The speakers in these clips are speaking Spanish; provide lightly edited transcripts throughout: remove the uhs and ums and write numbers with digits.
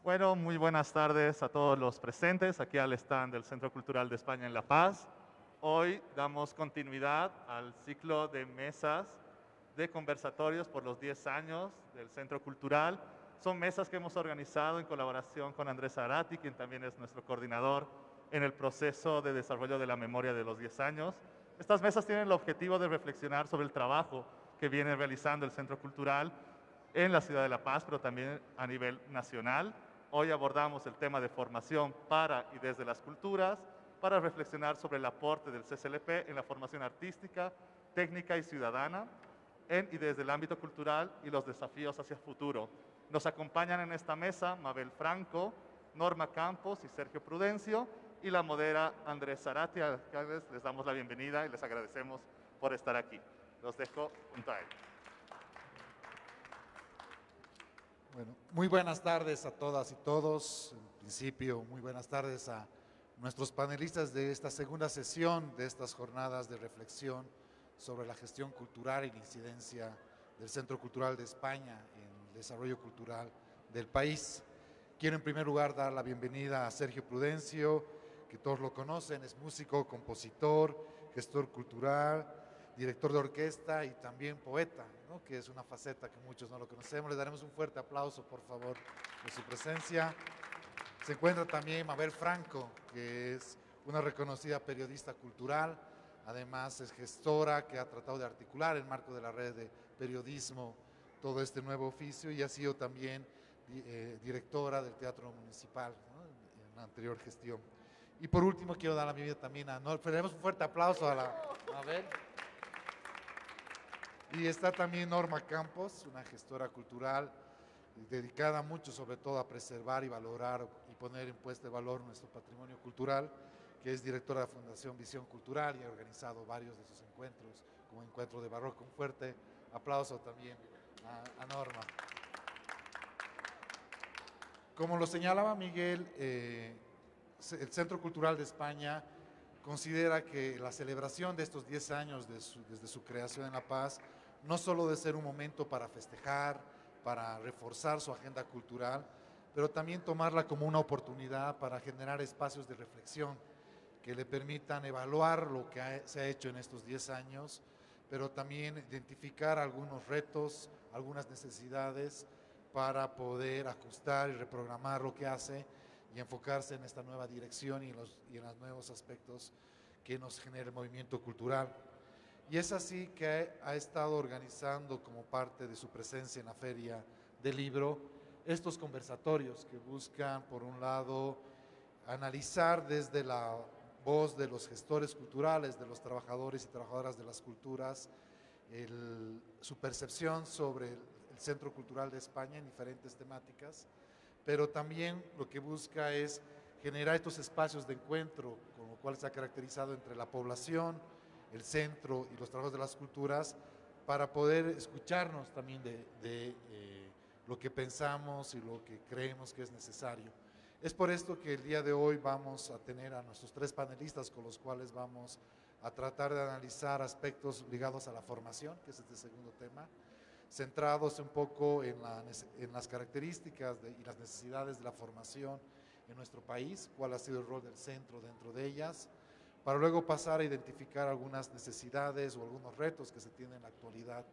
Bueno, muy buenas tardes a todos los presentes aquí al stand del Centro Cultural de España en La Paz. Hoy damos continuidad al ciclo de mesas de conversatorios por los 10 años del Centro Cultural. Son mesas que hemos organizado en colaboración con Andrés Zarate, quien también es nuestro coordinador en el proceso de desarrollo de la memoria de los 10 años. Estas mesas tienen el objetivo de reflexionar sobre el trabajo que viene realizando el Centro Cultural en la ciudad de La Paz, pero también a nivel nacional. Hoy abordamos el tema de formación para y desde las culturas, para reflexionar sobre el aporte del CCLP en la formación artística, técnica y ciudadana, en y desde el ámbito cultural y los desafíos hacia el futuro. Nos acompañan en esta mesa Mabel Franco, Norma Campos y Sergio Prudencio, y la modera Andrés Zarate, a quienes les damos la bienvenida y les agradecemos por estar aquí. Los dejo junto a ellos. Bueno, muy buenas tardes a todas y todos. En principio, muy buenas tardes a nuestros panelistas de esta segunda sesión de estas jornadas de reflexión sobre la gestión cultural y la incidencia del Centro Cultural de España en el desarrollo cultural del país. Quiero en primer lugar dar la bienvenida a Sergio Prudencio, que todos lo conocen, es músico, compositor, gestor cultural, director de orquesta y también poeta, ¿no? Que es una faceta que muchos no lo conocemos. Le daremos un fuerte aplauso, por favor, por su presencia. Se encuentra también Mabel Franco, que es una reconocida periodista cultural, además es gestora que ha tratado de articular en el marco de la red de periodismo todo este nuevo oficio y ha sido también directora del Teatro Municipal, ¿no? En la anterior gestión. Y por último quiero dar la bienvenida también a Norma. Le damos un fuerte aplauso a la Mabel. Y está también Norma Campos, una gestora cultural dedicada mucho sobre todo a preservar y valorar y poner en puesta de valor nuestro patrimonio cultural, que es directora de la Fundación Visión Cultural y ha organizado varios de sus encuentros, como Encuentro de Barroco. Un fuerte aplauso también a Norma. Como lo señalaba Miguel, el Centro Cultural de España considera que la celebración de estos 10 años desde su creación en La Paz no solo debe ser un momento para festejar, para reforzar su agenda cultural, pero también tomarla como una oportunidad para generar espacios de reflexión que le permitan evaluar lo que se ha hecho en estos 10 años, pero también identificar algunos retos, algunas necesidades para poder ajustar y reprogramar lo que hace y enfocarse en esta nueva dirección y en los nuevos aspectos que nos genera el movimiento cultural. Y es así que ha estado organizando como parte de su presencia en la Feria del Libro estos conversatorios que buscan, por un lado, analizar desde la voz de los gestores culturales, de los trabajadores y trabajadoras de las culturas, su percepción sobre el Centro Cultural de España en diferentes temáticas, pero también lo que busca es generar estos espacios de encuentro, con lo cual se ha caracterizado entre la población, el centro y los trabajos de las culturas, para poder escucharnos también de lo que pensamos y lo que creemos que es necesario. Es por esto que el día de hoy vamos a tener a nuestros tres panelistas con los cuales vamos a tratar de analizar aspectos ligados a la formación, que es este segundo tema, centrados un poco en las características y las necesidades de la formación en nuestro país, cuál ha sido el rol del centro dentro de ellas, para luego pasar a identificar algunas necesidades o algunos retos que se tienen en la actualidad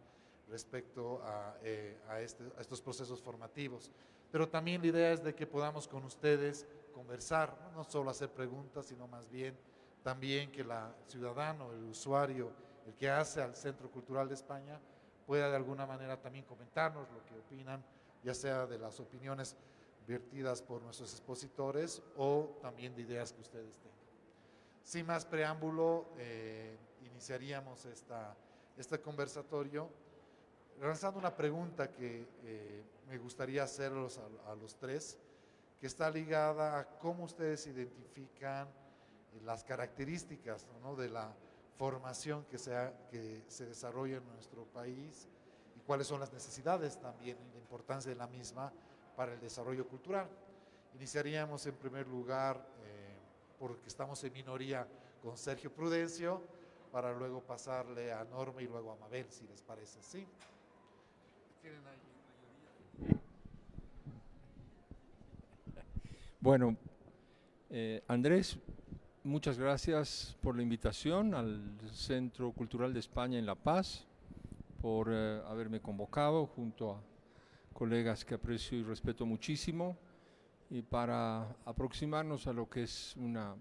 respecto a estos procesos formativos. Pero también la idea es de que podamos con ustedes conversar, no solo hacer preguntas, sino más bien también que el ciudadano, el usuario, el que hace al Centro Cultural de España, pueda de alguna manera también comentarnos lo que opinan, ya sea de las opiniones vertidas por nuestros expositores o también de ideas que ustedes tengan. Sin más preámbulo, iniciaríamos este conversatorio lanzando una pregunta que me gustaría hacerlos a los tres, que está ligada a cómo ustedes identifican las características, ¿no?, de la formación que se desarrolla en nuestro país y cuáles son las necesidades también y la importancia de la misma para el desarrollo cultural. Iniciaríamos en primer lugar, porque estamos en minoría, con Sergio Prudencio, para luego pasarle a Norma y luego a Mabel, si les parece así. ¿Tienen ahí? Bueno, Andrés, muchas gracias por la invitación al Centro Cultural de España en La Paz, por haberme convocado junto a colegas que aprecio y respeto muchísimo, y para aproximarnos a lo que es una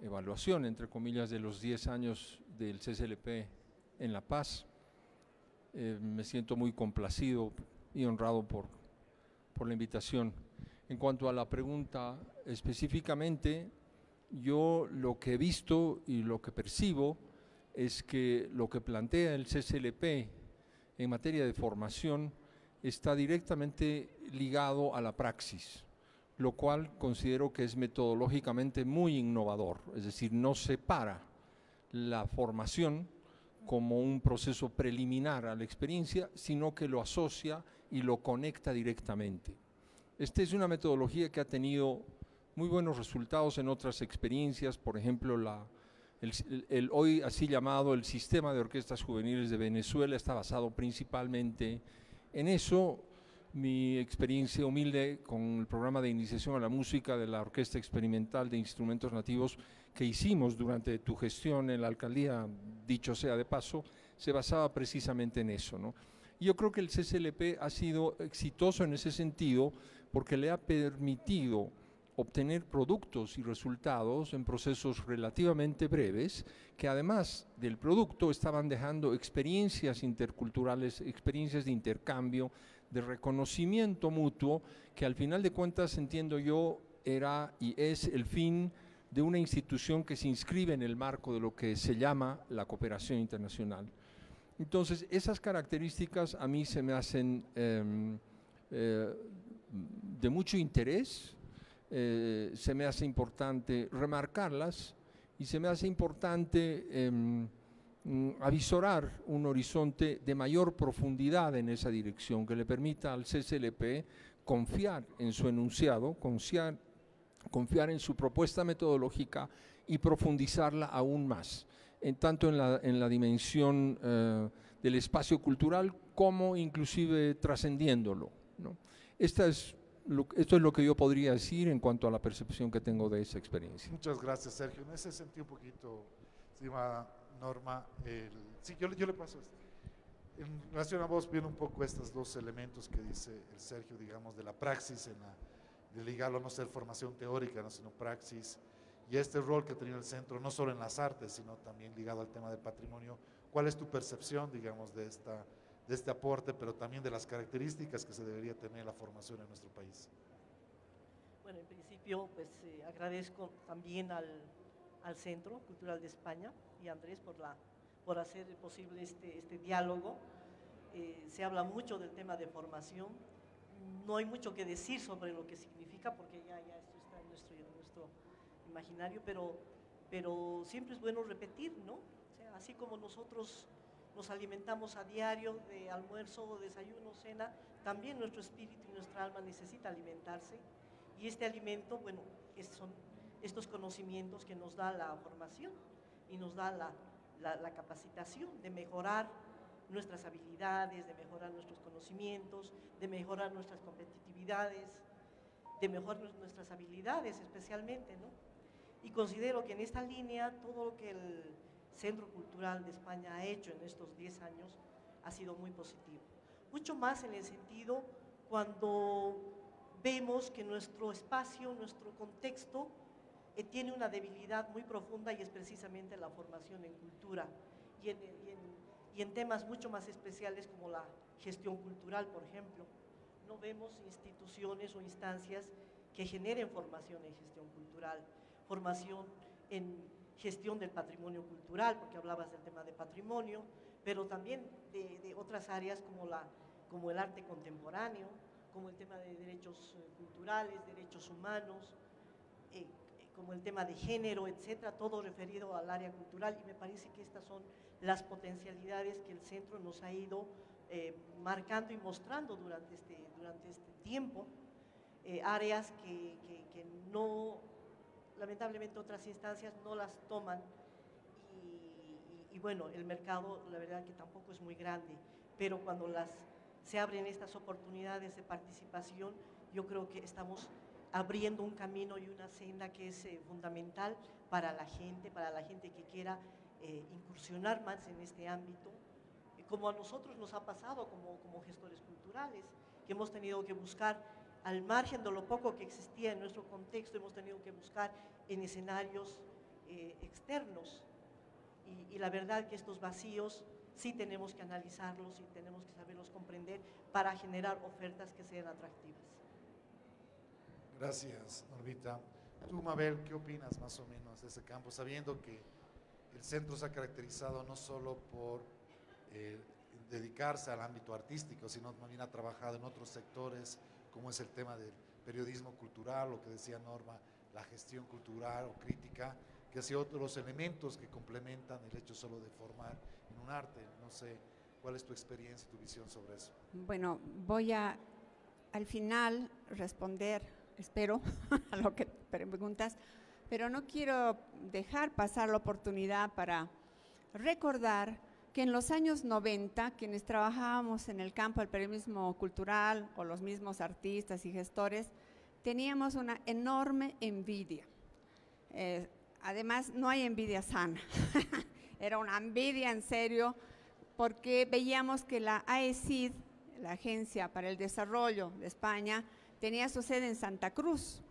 evaluación, entre comillas, de los 10 años del CCLP en La Paz. Me siento muy complacido y honrado por la invitación. En cuanto a la pregunta específicamente, yo lo que he visto y lo que percibo es que lo que plantea el CCLP en materia de formación está directamente ligado a la praxis, lo cual considero que es metodológicamente muy innovador, es decir, no separa la formación como un proceso preliminar a la experiencia, sino que lo asocia y lo conecta directamente. Esta es una metodología que ha tenido muy buenos resultados en otras experiencias, por ejemplo, el hoy así llamado el Sistema de Orquestas Juveniles de Venezuela está basado principalmente en eso. Mi experiencia humilde con el programa de iniciación a la música de la Orquesta Experimental de Instrumentos Nativos que hicimos durante tu gestión en la alcaldía, dicho sea de paso, se basaba precisamente en eso, ¿no? Yo creo que el CCLP ha sido exitoso en ese sentido porque le ha permitido obtener productos y resultados en procesos relativamente breves que además del producto estaban dejando experiencias interculturales, experiencias de intercambio, de reconocimiento mutuo, que al final de cuentas, entiendo yo, era y es el fin de una institución que se inscribe en el marco de lo que se llama la cooperación internacional. Entonces, esas características a mí se me hacen de mucho interés, se me hace importante remarcarlas y se me hace importante avisorar un horizonte de mayor profundidad en esa dirección que le permita al CCLP confiar en su enunciado, confiar en su propuesta metodológica y profundizarla aún más, tanto en la dimensión del espacio cultural como inclusive trascendiéndolo, ¿no? Esto es lo que yo podría decir en cuanto a la percepción que tengo de esa experiencia. Muchas gracias, Sergio. En ese sentido, un poquito, estimada Norma, sí, yo le paso esto. En relación a vos, viendo un poco estos dos elementos que dice el Sergio, digamos, de la praxis, de ligarlo a no ser formación teórica, ¿no? Sino praxis, y este rol que ha tenido el centro, no solo en las artes, sino también ligado al tema del patrimonio. ¿Cuál es tu percepción, digamos, de este aporte, pero también de las características que se debería tener la formación en nuestro país? Bueno, en principio, pues agradezco también al Centro Cultural de España y a Andrés por hacer posible este diálogo. Se habla mucho del tema de formación. No hay mucho que decir sobre lo que significa, porque ya esto está en nuestro imaginario, pero siempre es bueno repetir, ¿no? O sea, así como nosotros nos alimentamos a diario de almuerzo, desayuno, cena, también nuestro espíritu y nuestra alma necesita alimentarse, y este alimento, bueno, son estos conocimientos que nos da la formación y nos da la capacitación de mejorar nuestras habilidades, de mejorar nuestros conocimientos, de mejorar nuestras competitividades, de mejorar nuestras habilidades especialmente, ¿no? Y considero que en esta línea todo lo que el Centro Cultural de España ha hecho en estos 10 años ha sido muy positivo. Mucho más en el sentido cuando vemos que nuestro espacio, nuestro contexto tiene una debilidad muy profunda, y es precisamente la formación en cultura y en temas mucho más especiales como la gestión cultural, por ejemplo. No vemos instituciones o instancias que generen formación en gestión cultural, formación en gestión del patrimonio cultural, porque hablabas del tema de patrimonio, pero también de otras áreas como el arte contemporáneo, como el tema de derechos culturales, derechos humanos, como el tema de género, etcétera, todo referido al área cultural, y me parece que estas son las potencialidades que el centro nos ha ido marcando y mostrando durante este tiempo, áreas que no, lamentablemente otras instancias no las toman, y bueno, el mercado la verdad que tampoco es muy grande, pero cuando se abren estas oportunidades de participación, yo creo que estamos abriendo un camino y una senda que es fundamental para la gente que quiera incursionar más en este ámbito, como a nosotros nos ha pasado como gestores culturales, que hemos tenido que buscar, al margen de lo poco que existía en nuestro contexto, hemos tenido que buscar en escenarios externos. Y la verdad que estos vacíos sí tenemos que analizarlos y tenemos que saberlos comprender para generar ofertas que sean atractivas. Gracias, Normita. Tú, Mabel, ¿qué opinas más o menos de ese campo? Sabiendo que el centro se ha caracterizado no solo por dedicarse al ámbito artístico, sino también ha trabajado en otros sectores, como es el tema del periodismo cultural, lo que decía Norma, la gestión cultural o crítica, que ha sido otros elementos que complementan el hecho solo de formar en un arte. No sé, ¿cuál es tu experiencia y tu visión sobre eso? Bueno, voy a al final responder, espero, a lo que preguntas, pero no quiero dejar pasar la oportunidad para recordar que en los años 90, quienes trabajábamos en el campo del periodismo cultural o los mismos artistas y gestores, teníamos una enorme envidia. Además, no hay envidia sana, era una envidia en serio, porque veíamos que la AECID, la Agencia para el Desarrollo de España, tenía su sede en Santa Cruz.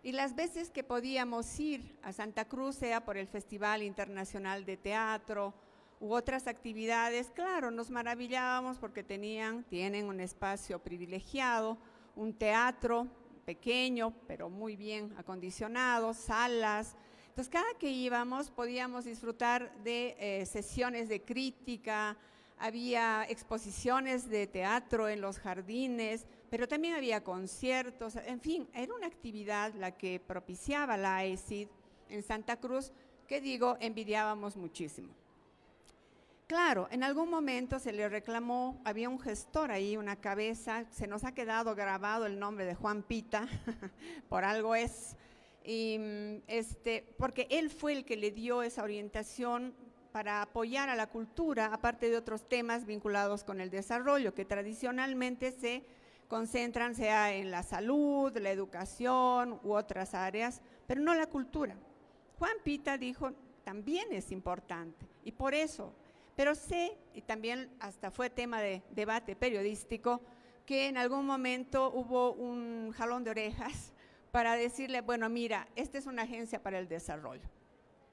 Y las veces que podíamos ir a Santa Cruz, sea por el Festival Internacional de Teatro u otras actividades, claro, nos maravillábamos porque tienen un espacio privilegiado, un teatro pequeño, pero muy bien acondicionado, salas. Entonces, cada que íbamos podíamos disfrutar de sesiones de crítica, había exposiciones de teatro en los jardines, pero también había conciertos, en fin, era una actividad la que propiciaba la AECID en Santa Cruz, que digo, envidiábamos muchísimo. Claro, en algún momento se le reclamó, había un gestor ahí, una cabeza, se nos ha quedado grabado el nombre de Juan Pita, por algo es, y, porque él fue el que le dio esa orientación para apoyar a la cultura, aparte de otros temas vinculados con el desarrollo, que tradicionalmente se concentran sea en la salud, la educación u otras áreas, pero no la cultura. Juan Pita dijo, también es importante, y por eso, pero sé, y también hasta fue tema de debate periodístico, que en algún momento hubo un jalón de orejas para decirle, bueno, mira, esta es una agencia para el desarrollo.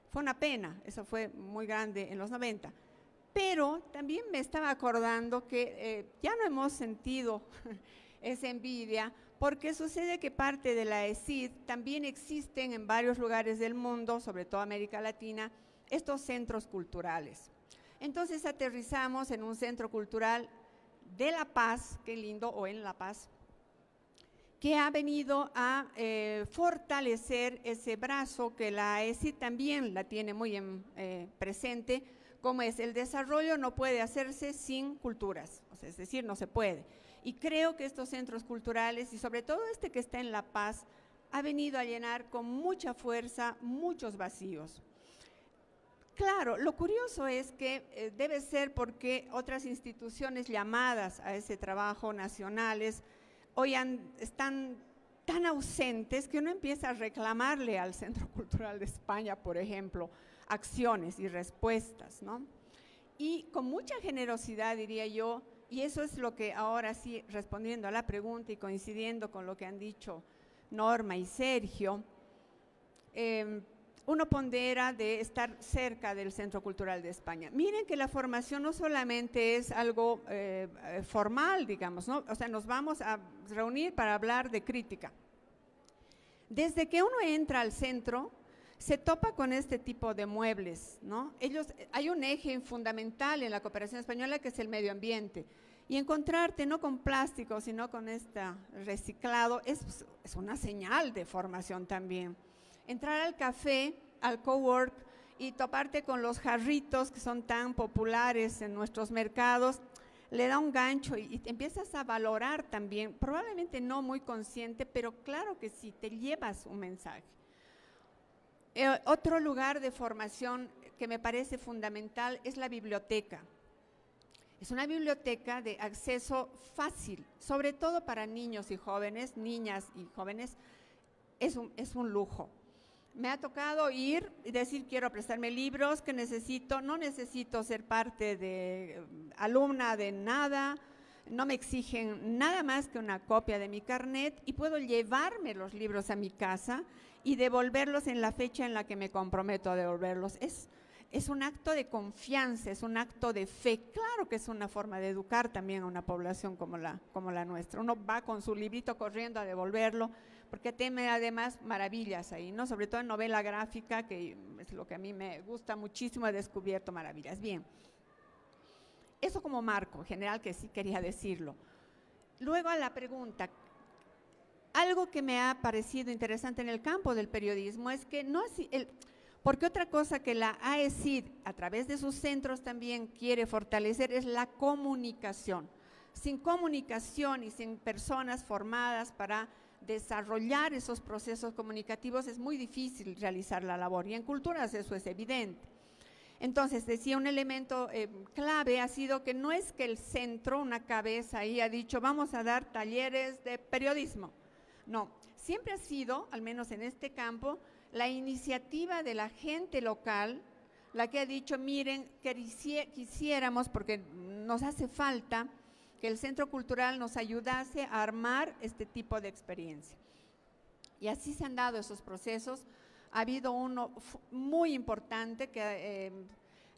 Fue una pena, eso fue muy grande en los 90, pero también me estaba acordando que ya no hemos sentido esa envidia, porque sucede que parte de la AECID también existen en varios lugares del mundo, sobre todo América Latina, estos centros culturales. Entonces aterrizamos en un centro cultural de La Paz, qué lindo, o en La Paz, que ha venido a fortalecer ese brazo que la AECID también la tiene muy presente, como es el desarrollo no puede hacerse sin culturas, o sea, es decir, no se puede. Y creo que estos centros culturales, y sobre todo este que está en La Paz, ha venido a llenar con mucha fuerza muchos vacíos. Claro, lo curioso es que debe ser porque otras instituciones llamadas a ese trabajo nacionales hoy están tan ausentes que uno empieza a reclamarle al Centro Cultural de España, por ejemplo, acciones y respuestas, ¿no? Y con mucha generosidad, diría yo, y eso es lo que ahora sí, respondiendo a la pregunta y coincidiendo con lo que han dicho Norma y Sergio, uno pondera de estar cerca del Centro Cultural de España. Miren que la formación no solamente es algo formal, digamos, ¿no? O sea, nos vamos a reunir para hablar de crítica. Desde que uno entra al centro, se topa con este tipo de muebles, ¿no? Hay un eje fundamental en la cooperación española que es el medio ambiente. Y encontrarte no con plástico, sino con este reciclado, es una señal de formación también. Entrar al café, al cowork y toparte con los jarritos que son tan populares en nuestros mercados, le da un gancho y te empiezas a valorar también, probablemente no muy consciente, pero claro que sí, te llevas un mensaje. Otro lugar de formación que me parece fundamental es la biblioteca. Es una biblioteca de acceso fácil, sobre todo para niños y jóvenes, niñas y jóvenes, es un lujo. Me ha tocado ir y decir, quiero prestarme libros que necesito, no necesito ser parte de alumna de nada, no me exigen nada más que una copia de mi carnet y puedo llevarme los libros a mi casa y devolverlos en la fecha en la que me comprometo a devolverlos. Es un acto de confianza, es un acto de fe. Claro que es una forma de educar también a una población como la nuestra. Uno va con su librito corriendo a devolverlo, porque tiene además maravillas ahí, ¿no? Sobre todo en novela gráfica, que es lo que a mí me gusta muchísimo, he descubierto maravillas. Bien, eso como marco general, que sí quería decirlo. Luego a la pregunta, algo que me ha parecido interesante en el campo del periodismo es que no es porque otra cosa que la AECID a través de sus centros también quiere fortalecer es la comunicación. Sin comunicación y sin personas formadas para desarrollar esos procesos comunicativos es muy difícil realizar la labor, y en culturas eso es evidente. Entonces, decía, un elemento clave ha sido que no es que el centro, una cabeza ahí ha dicho vamos a dar talleres de periodismo, no, siempre ha sido, al menos en este campo, la iniciativa de la gente local la que ha dicho, miren, quisiéramos, porque nos hace falta que el Centro Cultural nos ayudase a armar este tipo de experiencia. Y así se han dado esos procesos. Ha habido uno muy importante que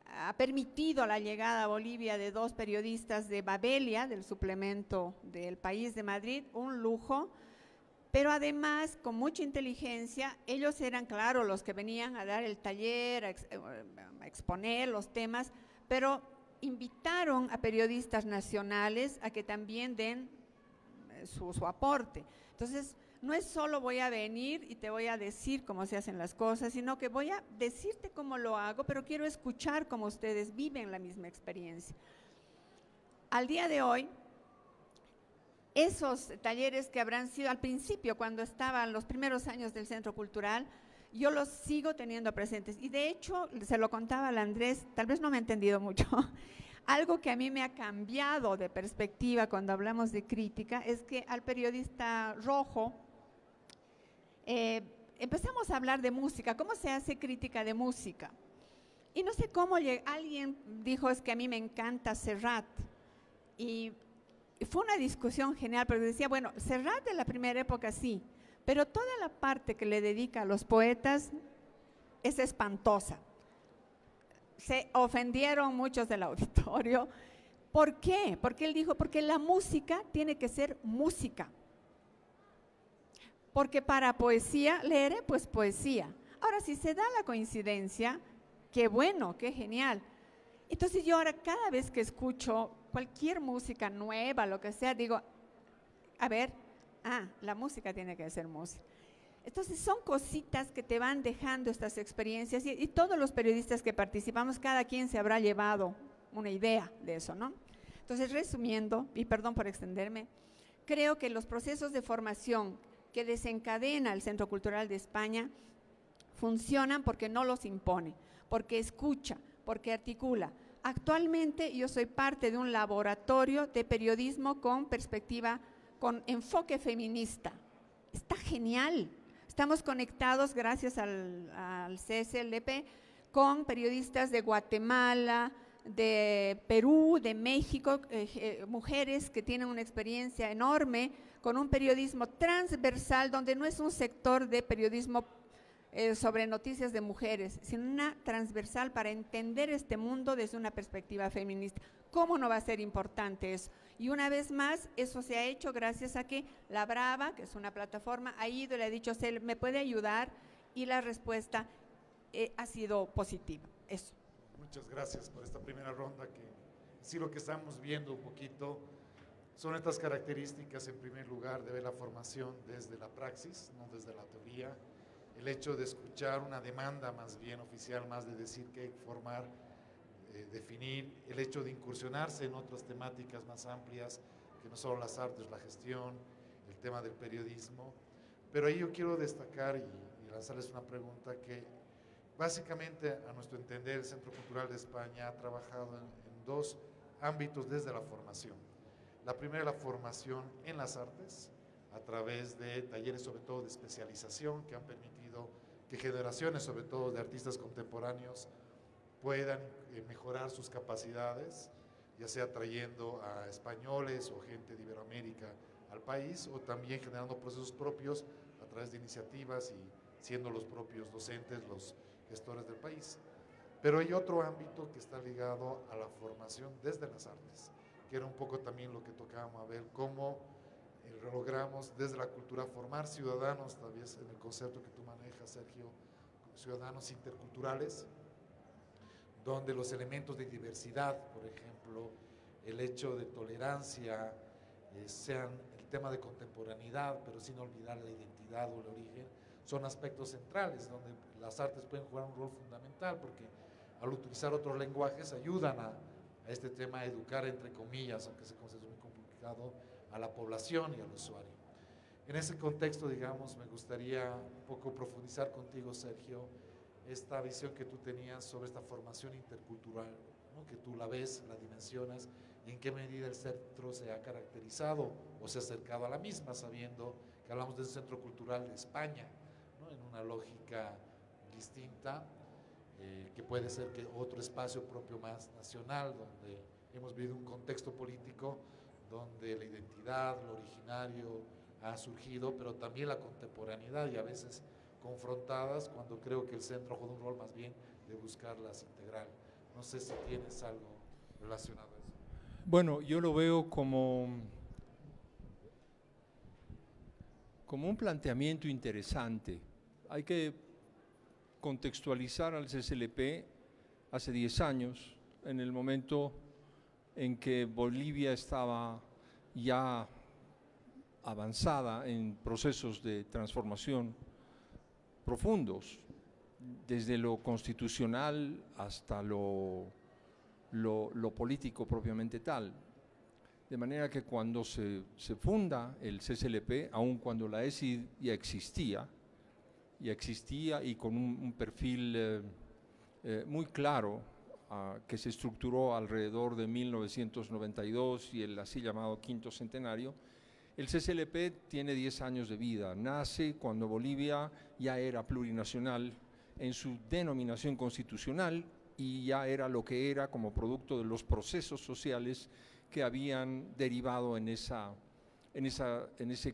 ha permitido la llegada a Bolivia de 2 periodistas de Babelia, del suplemento del País de Madrid, un lujo, pero además con mucha inteligencia. Ellos eran, claro, los que venían a dar el taller, a exponer los temas, pero invitaron a periodistas nacionales a que también den su aporte. Entonces, no es solo voy a venir y te voy a decir cómo se hacen las cosas, sino que voy a decirte cómo lo hago, pero quiero escuchar cómo ustedes viven la misma experiencia. Al día de hoy, esos talleres que habrán sido al principio, cuando estaban los primeros años del Centro Cultural, yo los sigo teniendo presentes. Y de hecho, se lo contaba al Andrés, tal vez no me ha entendido mucho, algo que a mí me ha cambiado de perspectiva cuando hablamos de crítica, es que al periodista rojo, empezamos a hablar de música, ¿cómo se hace crítica de música? Y no sé cómo alguien dijo, es que a mí me encanta Serrat. Y fue una discusión genial, porque decía, bueno, Serrat de la primera época sí, pero toda la parte que le dedica a los poetas es espantosa. Se ofendieron muchos del auditorio. ¿Por qué? Porque él dijo, porque la música tiene que ser música. Porque para poesía, leeré pues poesía. Ahora, si se da la coincidencia, qué bueno, qué genial. Entonces yo ahora cada vez que escucho cualquier música nueva, lo que sea, digo, a ver, la música tiene que ser música. Entonces son cositas que te van dejando estas experiencias y todos los periodistas que participamos, cada quien se habrá llevado una idea de eso, ¿no? Entonces, resumiendo, y perdón por extenderme, creo que los procesos de formación que desencadena el Centro Cultural de España funcionan porque no los impone, porque escucha, porque articula. Actualmente yo soy parte de un laboratorio de periodismo con perspectiva, con enfoque feminista. Está genial. Estamos conectados, gracias al CSLP, con periodistas de Guatemala, de Perú, de México, mujeres que tienen una experiencia enorme, con un periodismo transversal, donde no es un sector de periodismo sobre noticias de mujeres, sino una transversal para entender este mundo desde una perspectiva feminista. ¿Cómo no va a ser importante eso? Y una vez más, eso se ha hecho gracias a que La Brava, que es una plataforma, ha ido y le ha dicho, ¿me puede ayudar? Y la respuesta ha sido positiva. Eso. Muchas gracias por esta primera ronda, que sí lo que estamos viendo un poquito son estas características, en primer lugar, de ver la formación desde la praxis, no desde la teoría, el hecho de escuchar una demanda más bien oficial, más de decir que hay que formar, definir, el hecho de incursionarse en otras temáticas más amplias, que no solo las artes, la gestión, el tema del periodismo. Pero ahí yo quiero destacar y lanzarles una pregunta que básicamente, a nuestro entender, el Centro Cultural de España ha trabajado en 2 ámbitos desde la formación. La primera, la formación en las artes, a través de talleres sobre todo de especialización que han permitido que generaciones sobre todo de artistas contemporáneos puedan mejorar sus capacidades, ya sea trayendo a españoles o gente de Iberoamérica al país, o también generando procesos propios a través de iniciativas y siendo los propios docentes los gestores del país. Pero hay otro ámbito que está ligado a la formación desde las artes, que era un poco también lo que tocábamos a ver, cómo logramos desde la cultura formar ciudadanos, tal vez en el concepto que tú manejas, Sergio, ciudadanos interculturales, donde los elementos de diversidad, por ejemplo, el hecho de tolerancia, sean el tema de contemporaneidad, pero sin olvidar la identidad o el origen, son aspectos centrales donde las artes pueden jugar un rol fundamental, porque al utilizar otros lenguajes ayudan a este tema de educar, entre comillas, aunque ese concepto es muy complicado, a la población y al usuario. En ese contexto, digamos, me gustaría un poco profundizar contigo, Sergio, esta visión que tú tenías sobre esta formación intercultural, ¿no? Que tú la ves, la dimensionas, y en qué medida el centro se ha caracterizado o se ha acercado a la misma, sabiendo que hablamos de un centro cultural de España, ¿no? En una lógica distinta, que puede ser que otro espacio propio más nacional, donde hemos vivido un contexto político donde la identidad, lo originario ha surgido, pero también la contemporaneidad, y a veces confrontadas, cuando creo que el centro juega un rol más bien de buscarlas integral. No sé si tienes algo relacionado a eso. Bueno, yo lo veo como un planteamiento interesante. Hay que contextualizar al CCLP hace 10 años, en el momento en que Bolivia estaba ya avanzada en procesos de transformación profundos, desde lo constitucional hasta lo político propiamente tal. De manera que cuando se funda el CCLP, aun cuando la ESI ya existía y con un perfil muy claro, que se estructuró alrededor de 1992 y el así llamado quinto centenario, el CCLP tiene 10 años de vida. Nace cuando Bolivia ya era plurinacional en su denominación constitucional y ya era lo que era como producto de los procesos sociales que habían derivado en ese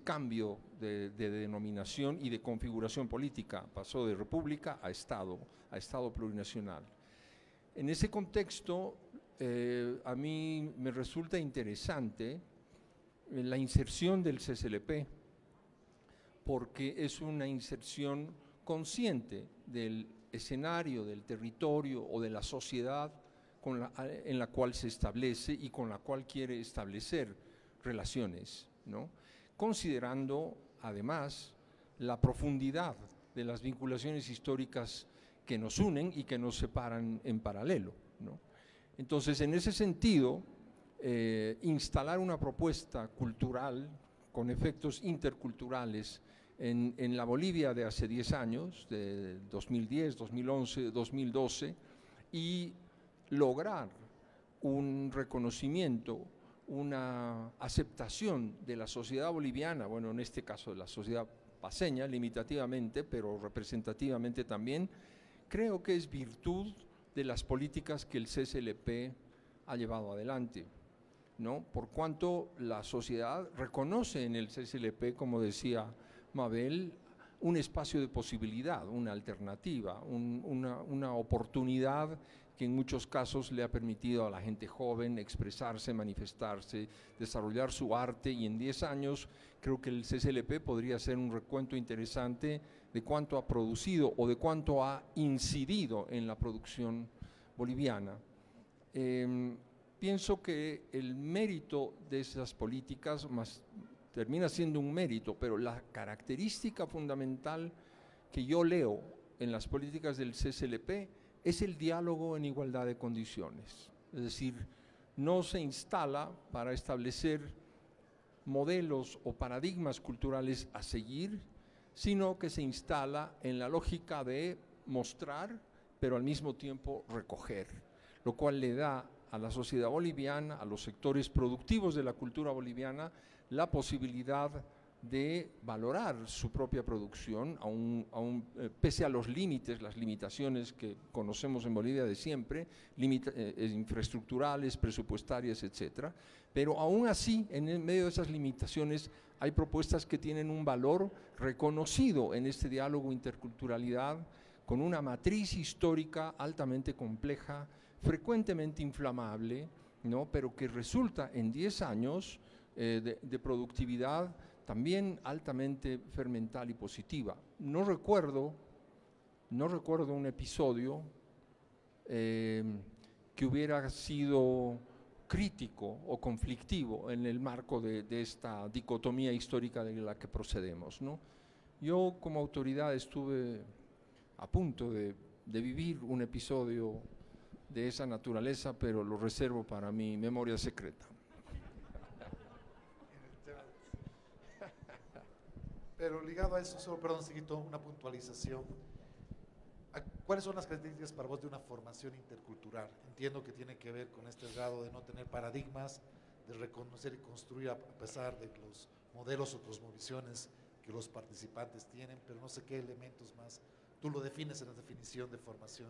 cambio de denominación y de configuración política. Pasó de república a Estado plurinacional. En ese contexto, a mí me resulta interesante la inserción del CCLP, porque es una inserción consciente del escenario, del territorio o de la sociedad en la cual se establece y con la cual quiere establecer relaciones, ¿no? Considerando además la profundidad de las vinculaciones históricas que nos unen y que nos separan en paralelo, ¿no? Entonces, en ese sentido, instalar una propuesta cultural con efectos interculturales en la Bolivia de hace 10 años, de 2010, 2011, 2012, y lograr un reconocimiento, una aceptación de la sociedad boliviana, bueno, en este caso de la sociedad paceña, limitativamente, pero representativamente también, creo que es virtud de las políticas que el CCLP ha llevado adelante, ¿no? Por cuanto la sociedad reconoce en el CCLP, como decía Mabel, un espacio de posibilidad, una alternativa, una oportunidad que en muchos casos le ha permitido a la gente joven expresarse, manifestarse, desarrollar su arte, y en 10 años creo que el CCLP podría ser un recuento interesante de cuánto ha producido o de cuánto ha incidido en la producción boliviana. Pienso que el mérito de esas políticas termina siendo un mérito, pero la característica fundamental que yo leo en las políticas del CCLP es el diálogo en igualdad de condiciones. Es decir, no se instala para establecer modelos o paradigmas culturales a seguir, sino que se instala en la lógica de mostrar, pero al mismo tiempo recoger, lo cual le da a la sociedad boliviana, a los sectores productivos de la cultura boliviana, la posibilidad de valorar su propia producción, pese a los límites, las limitaciones que conocemos en Bolivia de siempre, infraestructurales, presupuestarias, etcétera. Pero aún así, en el medio de esas limitaciones, hay propuestas que tienen un valor reconocido en este diálogo interculturalidad, con una matriz histórica altamente compleja, frecuentemente inflamable, ¿no? Pero que resulta en 10 años de productividad también altamente fermental y positiva. No recuerdo un episodio que hubiera sido crítico o conflictivo en el marco de esta dicotomía histórica de la que procedemos, ¿no? Yo como autoridad estuve a punto de vivir un episodio de esa naturaleza, pero lo reservo para mi memoria secreta. Pero ligado a eso, solo, perdón, Siguito, una puntualización. ¿Cuáles son las características para vos de una formación intercultural? Entiendo que tiene que ver con este grado de no tener paradigmas, de reconocer y construir a pesar de los modelos o cosmovisiones que los participantes tienen, pero no sé qué elementos más tú lo defines en la definición de formación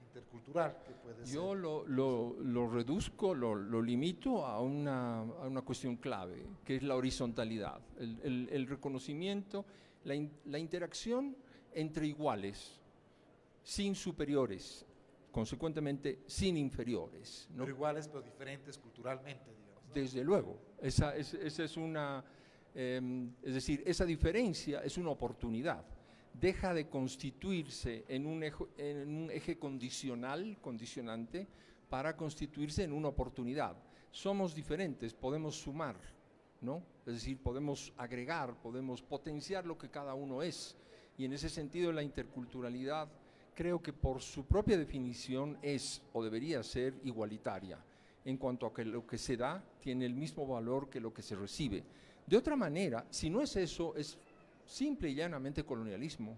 intercultural que puede ser. Yo lo reduzco, lo limito a una cuestión clave, que es la horizontalidad, el reconocimiento, la interacción entre iguales, sin superiores, consecuentemente sin inferiores, ¿no? Pero iguales, pero diferentes culturalmente, digamos, ¿no? Desde luego, esa es una, es decir, esa diferencia es una oportunidad. Deja de constituirse en un eje condicionante, para constituirse en una oportunidad. Somos diferentes, podemos sumar, ¿no? Es decir, podemos agregar, podemos potenciar lo que cada uno es. Y en ese sentido la interculturalidad creo que por su propia definición es o debería ser igualitaria, en cuanto a que lo que se da tiene el mismo valor que lo que se recibe. De otra manera, si no es eso, es simple y llanamente colonialismo,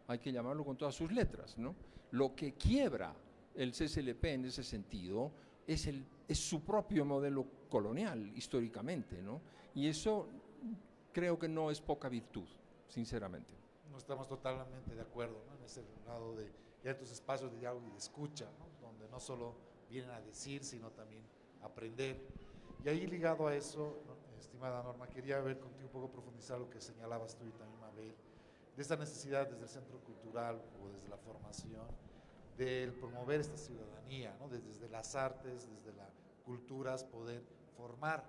hay que llamarlo con todas sus letras, ¿no? Lo que quiebra el CCLP en ese sentido es su propio modelo colonial históricamente, ¿no? Y eso creo que no es poca virtud, sinceramente. No estamos totalmente de acuerdo, ¿no? En ese lado de estos espacios de diálogo y de escucha, ¿no? Donde no solo vienen a decir, sino también a aprender. Y ahí ligado a eso, ¿no? Estimada Norma, quería ver contigo un poco profundizar lo que señalabas tú y también Mabel, de esta necesidad desde el centro cultural o desde la formación, de promover esta ciudadanía, ¿no? Desde las artes, desde las culturas, poder formar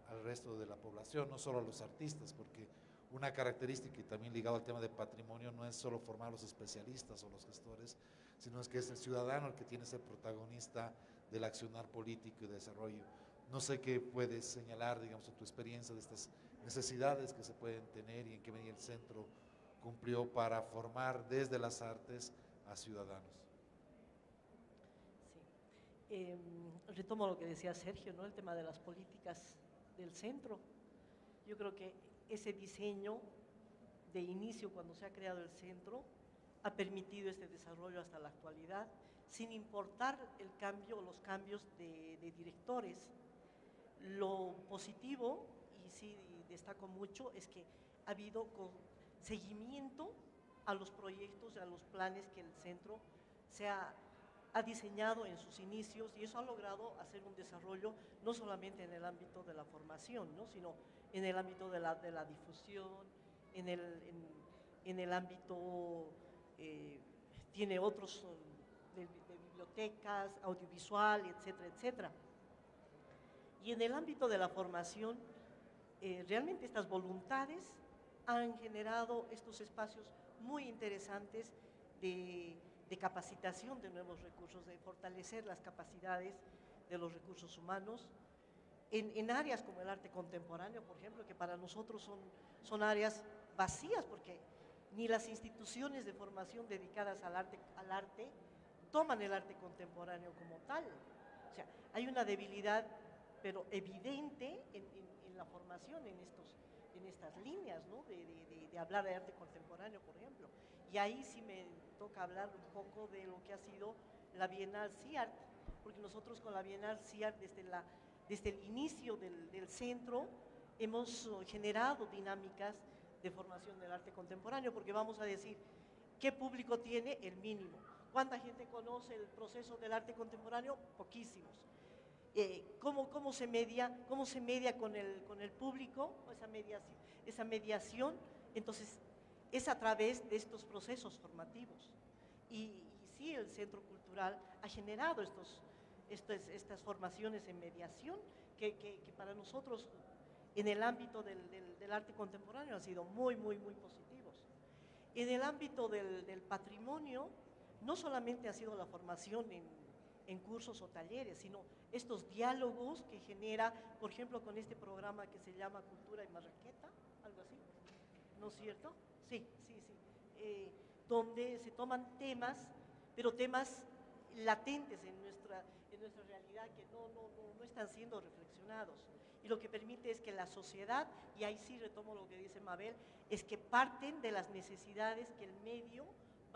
al resto de la población, no solo a los artistas, porque una característica y también ligado al tema de patrimonio no es solo formar a los especialistas o los gestores, sino es que es el ciudadano el que tiene que ser protagonista del accionar político y de desarrollo. No sé qué puedes señalar, digamos, en tu experiencia de estas necesidades que se pueden tener y en qué medida el centro cumplió para formar desde las artes a ciudadanos. Sí. Retomo lo que decía Sergio, ¿no? El tema de las políticas del centro. Yo creo que ese diseño de inicio cuando se ha creado el centro ha permitido este desarrollo hasta la actualidad, sin importar el cambio o los cambios de directores. Lo positivo, y sí destaco mucho, es que ha habido seguimiento a los proyectos y a los planes que el centro ha diseñado en sus inicios, y eso ha logrado hacer un desarrollo no solamente en el ámbito de la formación, ¿no? Sino en el ámbito de la difusión, en el ámbito, tiene otros de bibliotecas, audiovisual, etcétera, etcétera. Y en el ámbito de la formación, realmente estas voluntades han generado estos espacios muy interesantes de capacitación de nuevos recursos, de fortalecer las capacidades de los recursos humanos, en áreas como el arte contemporáneo, por ejemplo, que para nosotros son áreas vacías, porque ni las instituciones de formación dedicadas al arte toman el arte contemporáneo como tal. O sea, hay una debilidad, pero evidente en la formación, en estas líneas, ¿no? de hablar de arte contemporáneo, por ejemplo. Y ahí sí me toca hablar un poco de lo que ha sido la Bienal CIART, porque nosotros con la Bienal CIART, desde el inicio del centro, hemos generado dinámicas de formación del arte contemporáneo, porque vamos a decir, ¿qué público tiene? El mínimo. ¿Cuánta gente conoce el proceso del arte contemporáneo? Poquísimos. ¿Cómo se media con el público? Esa mediación, entonces, es a través de estos procesos formativos. Y sí, el Centro Cultural ha generado estas formaciones en mediación que para nosotros en el ámbito del arte contemporáneo han sido muy, muy, muy positivos. En el ámbito del patrimonio, no solamente ha sido la formación en cursos o talleres, sino estos diálogos que genera, por ejemplo, con este programa que se llama Cultura y Marraqueta, algo así, ¿no es cierto? Sí. Donde se toman temas, pero temas latentes en nuestra realidad que no están siendo reflexionados. Y lo que permite es que la sociedad, y ahí sí retomo lo que dice Mabel, es que parten de las necesidades que el medio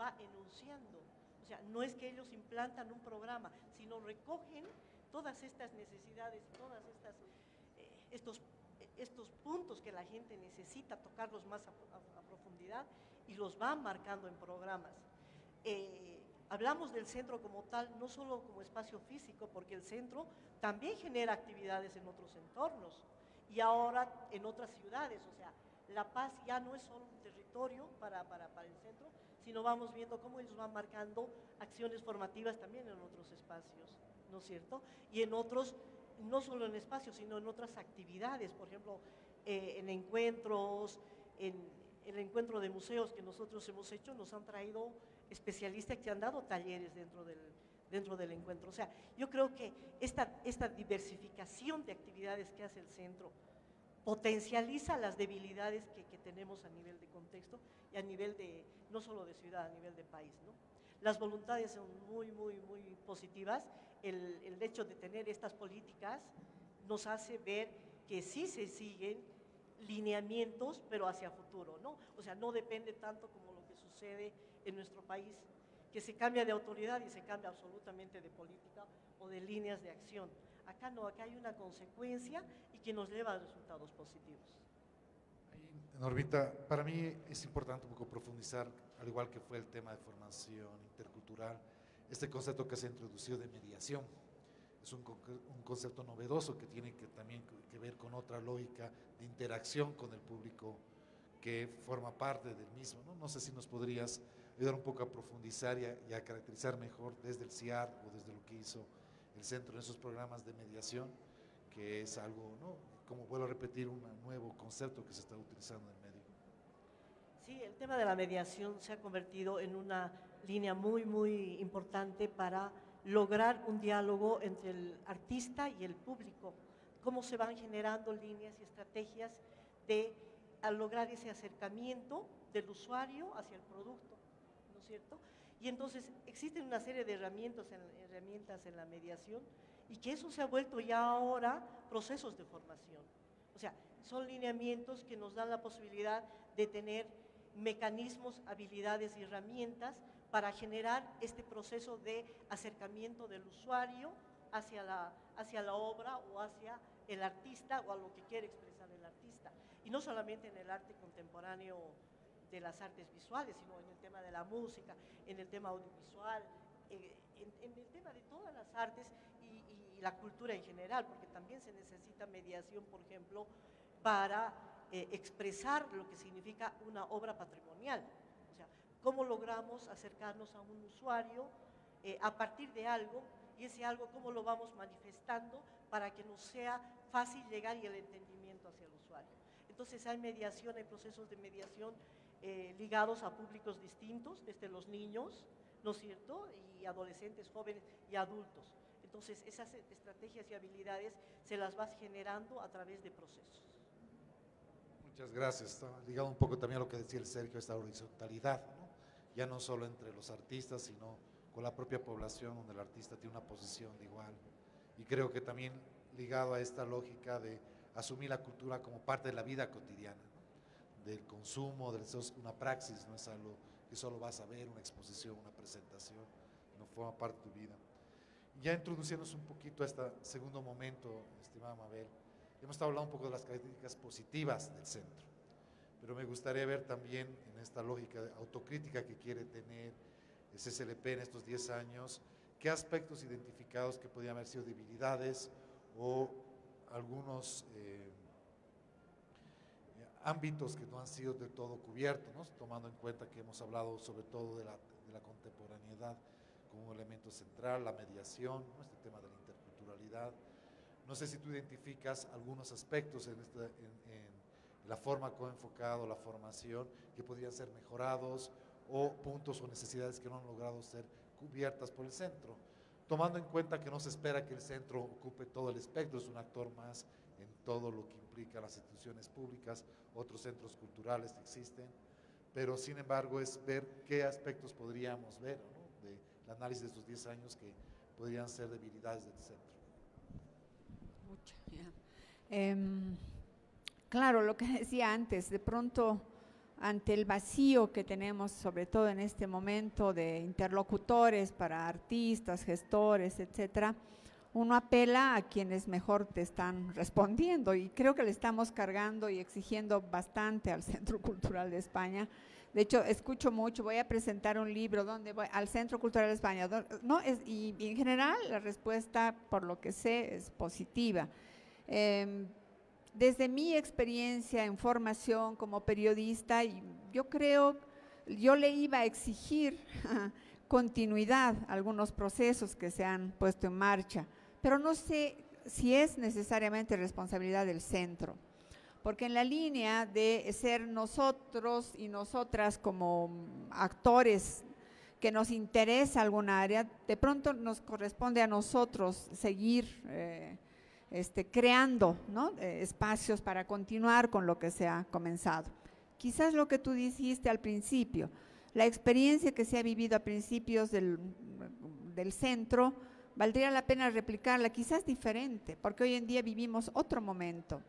va enunciando. O sea, no es que ellos implantan un programa, sino recogen todas estas necesidades, estos puntos que la gente necesita tocarlos más a profundidad y los van marcando en programas. Hablamos del centro como tal, no solo como espacio físico, porque el centro también genera actividades en otros entornos y ahora en otras ciudades. O sea, La Paz ya no es solo un territorio para el centro, sino vamos viendo cómo ellos van marcando acciones formativas también en otros espacios, ¿no es cierto? Y en otros, no solo en espacios, sino en otras actividades, por ejemplo, en encuentros, en el encuentro de museos que nosotros hemos hecho, nos han traído especialistas que han dado talleres dentro del encuentro. O sea, yo creo que esta diversificación de actividades que hace el centro potencializa las debilidades que tenemos a nivel de contexto y a nivel de, no solo de ciudad, a nivel de país, ¿no? Las voluntades son muy, muy, muy positivas. El hecho de tener estas políticas nos hace ver que sí se siguen lineamientos, pero hacia futuro, ¿no? O sea, no depende tanto como lo que sucede en nuestro país, que se cambia de autoridad y se cambia absolutamente de política o de líneas de acción. Acá no, acá hay una consecuencia y que nos lleva a resultados positivos. Normita, para mí es importante un poco profundizar, al igual que fue el tema de formación intercultural, este concepto que se introdució de mediación. Es un concepto novedoso que tiene también que ver con otra lógica de interacción con el público que forma parte del mismo, ¿no? No sé si nos podrías ayudar un poco a profundizar y a caracterizar mejor desde el CIAR o desde lo que hizo el centro en esos programas de mediación, que es algo, ¿no? Como vuelvo a repetir, un nuevo concepto que se está utilizando en el medio. Sí, el tema de la mediación se ha convertido en una línea muy, muy importante para lograr un diálogo entre el artista y el público. Cómo se van generando líneas y estrategias al lograr ese acercamiento del usuario hacia el producto, ¿no es cierto? Y entonces existen una serie de herramientas en la mediación y que eso se ha vuelto ya ahora procesos de formación. O sea, son lineamientos que nos dan la posibilidad de tener mecanismos, habilidades y herramientas para generar este proceso de acercamiento del usuario hacia la obra o hacia el artista o a lo que quiere expresar el artista. Y no solamente en el arte contemporáneo de las artes visuales, sino en el tema de la música, en el tema audiovisual, en el tema de todas las artes y la cultura en general, porque también se necesita mediación, por ejemplo, para expresar lo que significa una obra patrimonial. O sea, cómo logramos acercarnos a un usuario a partir de algo, y ese algo cómo lo vamos manifestando para que nos sea fácil llegar y el entendimiento hacia el usuario. Entonces hay mediación, hay procesos de mediación ligados a públicos distintos, desde los niños, ¿no es cierto?, y adolescentes, jóvenes y adultos. Entonces esas estrategias y habilidades se las vas generando a través de procesos. Muchas gracias. Está ligado un poco también a lo que decía el Sergio, esta horizontalidad, ¿no? Ya no solo entre los artistas, sino con la propia población, donde el artista tiene una posición de igual. Y creo que también ligado a esta lógica de asumir la cultura como parte de la vida cotidiana, ¿no? Del consumo, una praxis, no es algo que solo vas a ver, una exposición, una presentación, no forma parte de tu vida. Ya introduciéndonos un poquito a este segundo momento, estimada Mabel, Hemos estado hablando un poco de las características positivas del centro, pero me gustaría ver también en esta lógica de autocrítica que quiere tener el CCLP en estos 10 años, qué aspectos identificados que podrían haber sido debilidades o algunos ámbitos que no han sido del todo cubiertos, ¿no? Tomando en cuenta que hemos hablado sobre todo de la contemporaneidad como un elemento central, la mediación, ¿no? Este tema de la interculturalidad. No sé si tú identificas algunos aspectos en la forma como ha enfocado la formación que podrían ser mejorados o puntos o necesidades que no han logrado ser cubiertas por el centro, tomando en cuenta que no se espera que el centro ocupe todo el espectro, es un actor más en todo lo que implica las instituciones públicas, otros centros culturales que existen, pero sin embargo es ver qué aspectos podríamos ver, ¿no? Del análisis de estos 10 años que podrían ser debilidades del centro. Claro, lo que decía antes, de pronto ante el vacío que tenemos, sobre todo en este momento de interlocutores para artistas, gestores, etcétera, uno apela a quienes mejor te están respondiendo y creo que le estamos cargando y exigiendo bastante al Centro Cultural de España. De hecho, escucho mucho, voy a presentar un libro, ¿dónde voy? Al Centro Cultural de España. No, y en general la respuesta, por lo que sé, es positiva. Desde mi experiencia en formación como periodista, yo le iba a exigir continuidad a algunos procesos que se han puesto en marcha, pero no sé si es necesariamente responsabilidad del centro, porque en la línea de ser nosotros y nosotras como actores que nos interesa alguna área, de pronto nos corresponde a nosotros seguir creando, ¿no? Espacios para continuar con lo que se ha comenzado. Quizás lo que tú dijiste al principio, la experiencia que se ha vivido a principios del centro, valdría la pena replicarla, quizás diferente, porque hoy en día vivimos otro momento.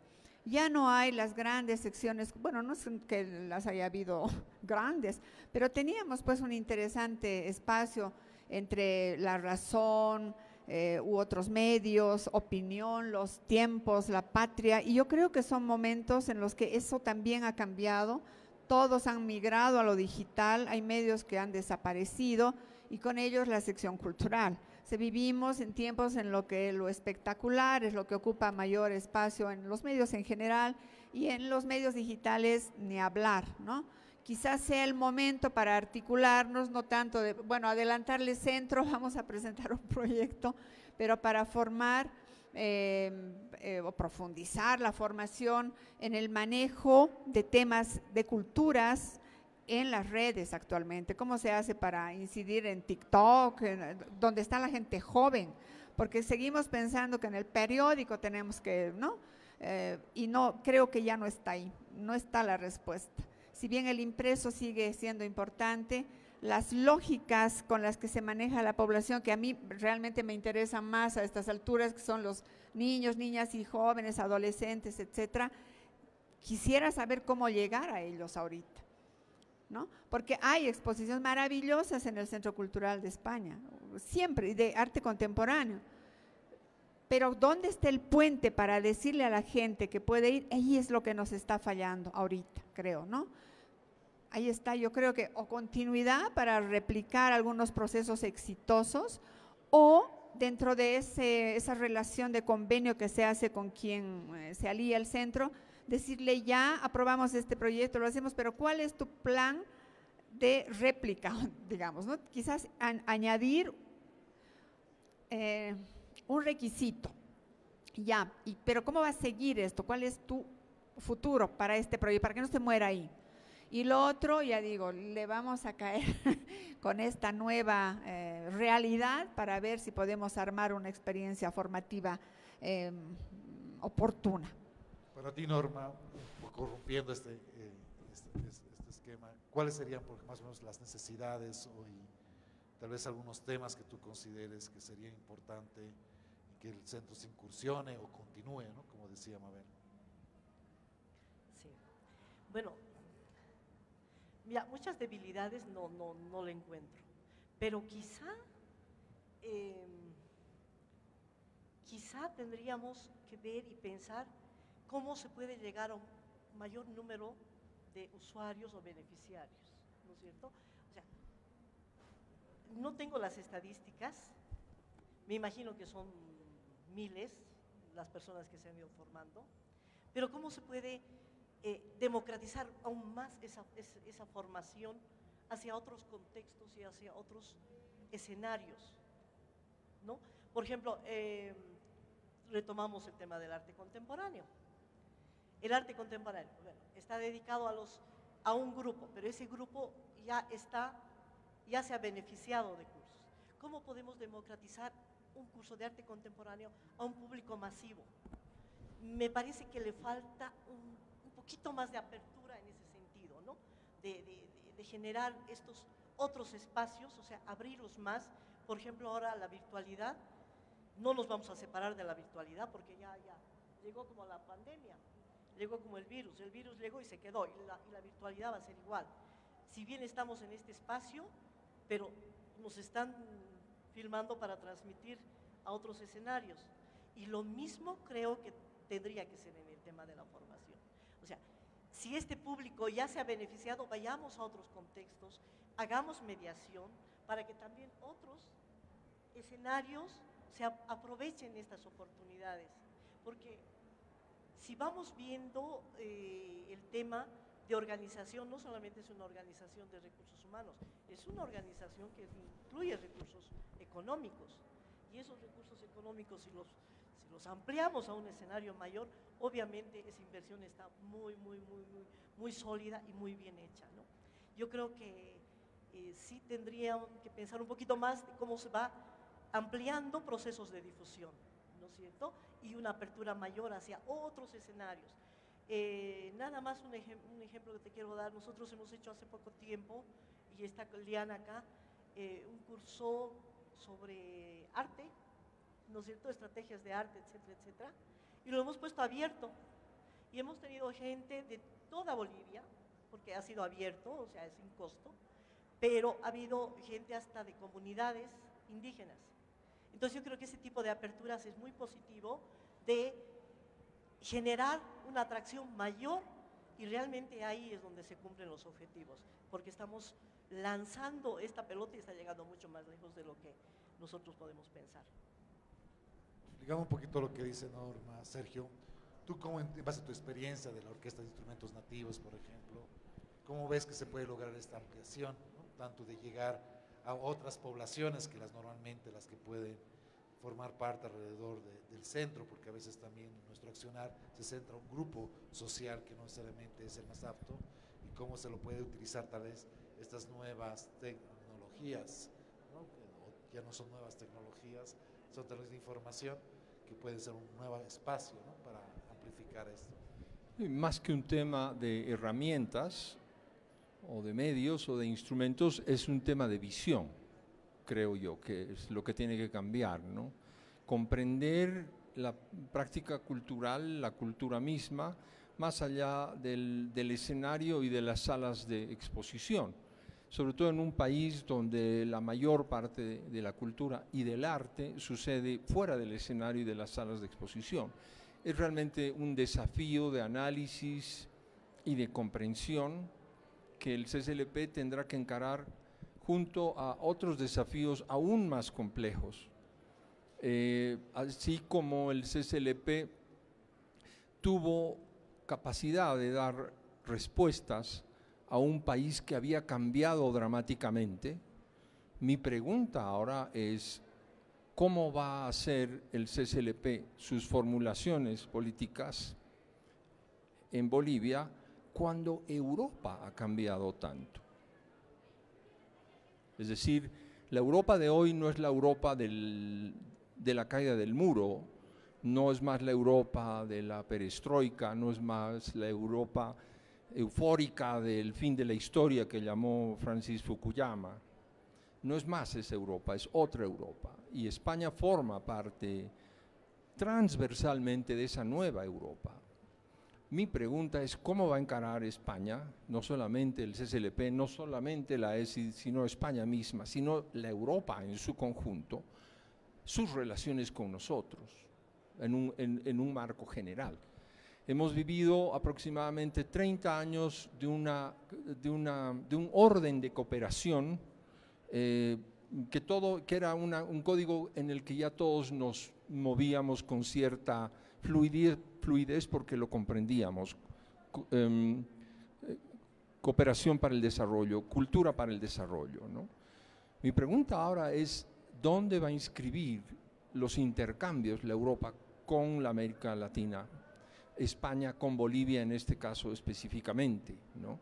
Ya no hay las grandes secciones, bueno, no es que las haya habido grandes, pero teníamos pues un interesante espacio entre La Razón, u otros medios, Opinión, Los Tiempos, La Patria, y yo creo que son momentos en los que eso también ha cambiado, todos han migrado a lo digital, hay medios que han desaparecido y con ellos la sección cultural. Vivimos en tiempos en lo que lo espectacular es lo que ocupa mayor espacio en los medios en general y en los medios digitales ni hablar, ¿no? Quizás sea el momento para articularnos, no tanto de, bueno, adelantarle centro, vamos a presentar un proyecto, pero para formar o profundizar la formación en el manejo de temas de culturas en las redes actualmente. ¿Cómo se hace para incidir en TikTok, donde está la gente joven? Porque seguimos pensando que en el periódico tenemos que, ¿no? Y no, creo que ya no está ahí, no está la respuesta. Si bien el impreso sigue siendo importante, las lógicas con las que se maneja la población, que a mí realmente me interesan más a estas alturas, que son los niños, niñas y jóvenes, adolescentes, etcétera, quisiera saber cómo llegar a ellos ahorita, ¿no? Porque hay exposiciones maravillosas en el Centro Cultural de España, siempre, de arte contemporáneo. Pero ¿dónde está el puente para decirle a la gente que puede ir? Ahí es lo que nos está fallando ahorita, creo, ¿no? Ahí está, yo creo que o continuidad para replicar algunos procesos exitosos o dentro de esa relación de convenio que se hace con quien se alía el centro, decirle ya aprobamos este proyecto, lo hacemos, pero ¿cuál es tu plan de réplica, digamos, ¿no? Quizás añadir un requisito, ya, pero ¿cómo va a seguir esto? ¿Cuál es tu futuro para este proyecto? Para que no se muera ahí. Y lo otro, ya digo, le vamos a caer con esta nueva realidad para ver si podemos armar una experiencia formativa oportuna. Para ti, Norma, corrompiendo este esquema, ¿cuáles serían más o menos las necesidades y tal vez algunos temas que tú consideres que sería importante que el centro se incursione o continúe, ¿no? Como decía Mabel? Sí, bueno, mira, muchas debilidades no le encuentro, pero quizá tendríamos que ver y pensar cómo se puede llegar a un mayor número de usuarios o beneficiarios, ¿no es cierto? O sea, no tengo las estadísticas, me imagino que son miles las personas que se han ido formando, pero cómo se puede democratizar aún más esa formación hacia otros contextos y hacia otros escenarios, ¿no? Por ejemplo, retomamos el tema del arte contemporáneo. El arte contemporáneo, bueno, está dedicado a un grupo, pero ese grupo ya se ha beneficiado de cursos. ¿Cómo podemos democratizar un curso de arte contemporáneo a un público masivo? Me parece que le falta un poquito más de apertura en ese sentido, ¿no? De generar estos otros espacios, o sea, abrirlos más. Por ejemplo, ahora la virtualidad, no nos vamos a separar de la virtualidad porque ya llegó como la pandemia, llegó como el virus llegó y se quedó, y la virtualidad va a ser igual. Si bien estamos en este espacio, pero nos están filmando para transmitir a otros escenarios. Y lo mismo creo que tendría que ser en el tema de la formación. O sea, si este público ya se ha beneficiado, vayamos a otros contextos, hagamos mediación para que también otros escenarios se aprovechen estas oportunidades. Porque si vamos viendo el tema de organización, no solamente es una organización de recursos humanos, es una organización que incluye recursos económicos. Y esos recursos económicos, si los ampliamos a un escenario mayor, obviamente esa inversión está muy sólida y muy bien hecha, ¿no? Yo creo que sí tendríamos que pensar un poquito más de cómo se va ampliando procesos de difusión, ¿no es cierto? Y una apertura mayor hacia otros escenarios. Nada más un ejemplo que te quiero dar. Nosotros hemos hecho hace poco tiempo, y está Liana acá, un curso sobre arte, ¿no es cierto?, estrategias de arte, etcétera, etcétera, y lo hemos puesto abierto, y hemos tenido gente de toda Bolivia, porque ha sido abierto, o sea, es sin costo, pero ha habido gente hasta de comunidades indígenas. Entonces yo creo que ese tipo de aperturas es muy positivo, de generar una atracción mayor, y realmente ahí es donde se cumplen los objetivos, porque estamos lanzando esta pelota y está llegando mucho más lejos de lo que nosotros podemos pensar. Ligando un poquito a lo que dice Norma, Sergio, tú cómo, en base a tu experiencia de la Orquesta de Instrumentos Nativos, por ejemplo, ¿cómo ves que se puede lograr esta ampliación, ¿no? Tanto de llegar a otras poblaciones que normalmente las que pueden formar parte alrededor del centro, porque a veces también nuestro accionar se centra en un grupo social que no necesariamente es el más apto, y cómo se lo puede utilizar tal vez estas nuevas tecnologías, ¿no? Que ya no son nuevas tecnologías, son tecnologías de información que pueden ser un nuevo espacio, ¿no?, para amplificar esto. Más que un tema de herramientas o de medios o de instrumentos, es un tema de visión, creo yo, que es lo que tiene que cambiar, ¿no? Comprender la práctica cultural, la cultura misma, más allá del escenario y de las salas de exposición, sobre todo en un país donde la mayor parte de la cultura y del arte sucede fuera del escenario y de las salas de exposición. Es realmente un desafío de análisis y de comprensión que el CCLP tendrá que encarar junto a otros desafíos aún más complejos. Así como el CCLP tuvo capacidad de dar respuestas a un país que había cambiado dramáticamente, mi pregunta ahora es: ¿cómo va a hacer el CCLP sus formulaciones políticas en Bolivia cuando Europa ha cambiado tanto? Es decir, la Europa de hoy no es la Europa de la caída del muro, no es más la Europa de la perestroika, no es más la Europa eufórica del fin de la historia que llamó Francis Fukuyama. No es más esa Europa, es otra Europa. Y España forma parte transversalmente de esa nueva Europa. Mi pregunta es: ¿cómo va a encarar España, no solamente el CCLP, no solamente la ESI, sino España misma, sino la Europa en su conjunto, sus relaciones con nosotros, en un marco general? Hemos vivido aproximadamente 30 años de un orden de cooperación que era un código en el que ya todos nos movíamos con cierta fluidez porque lo comprendíamos. Cooperación para el desarrollo, cultura para el desarrollo, ¿no? Mi pregunta ahora es, ¿dónde va a inscribir los intercambios la Europa con la América Latina? España con Bolivia en este caso específicamente, ¿no?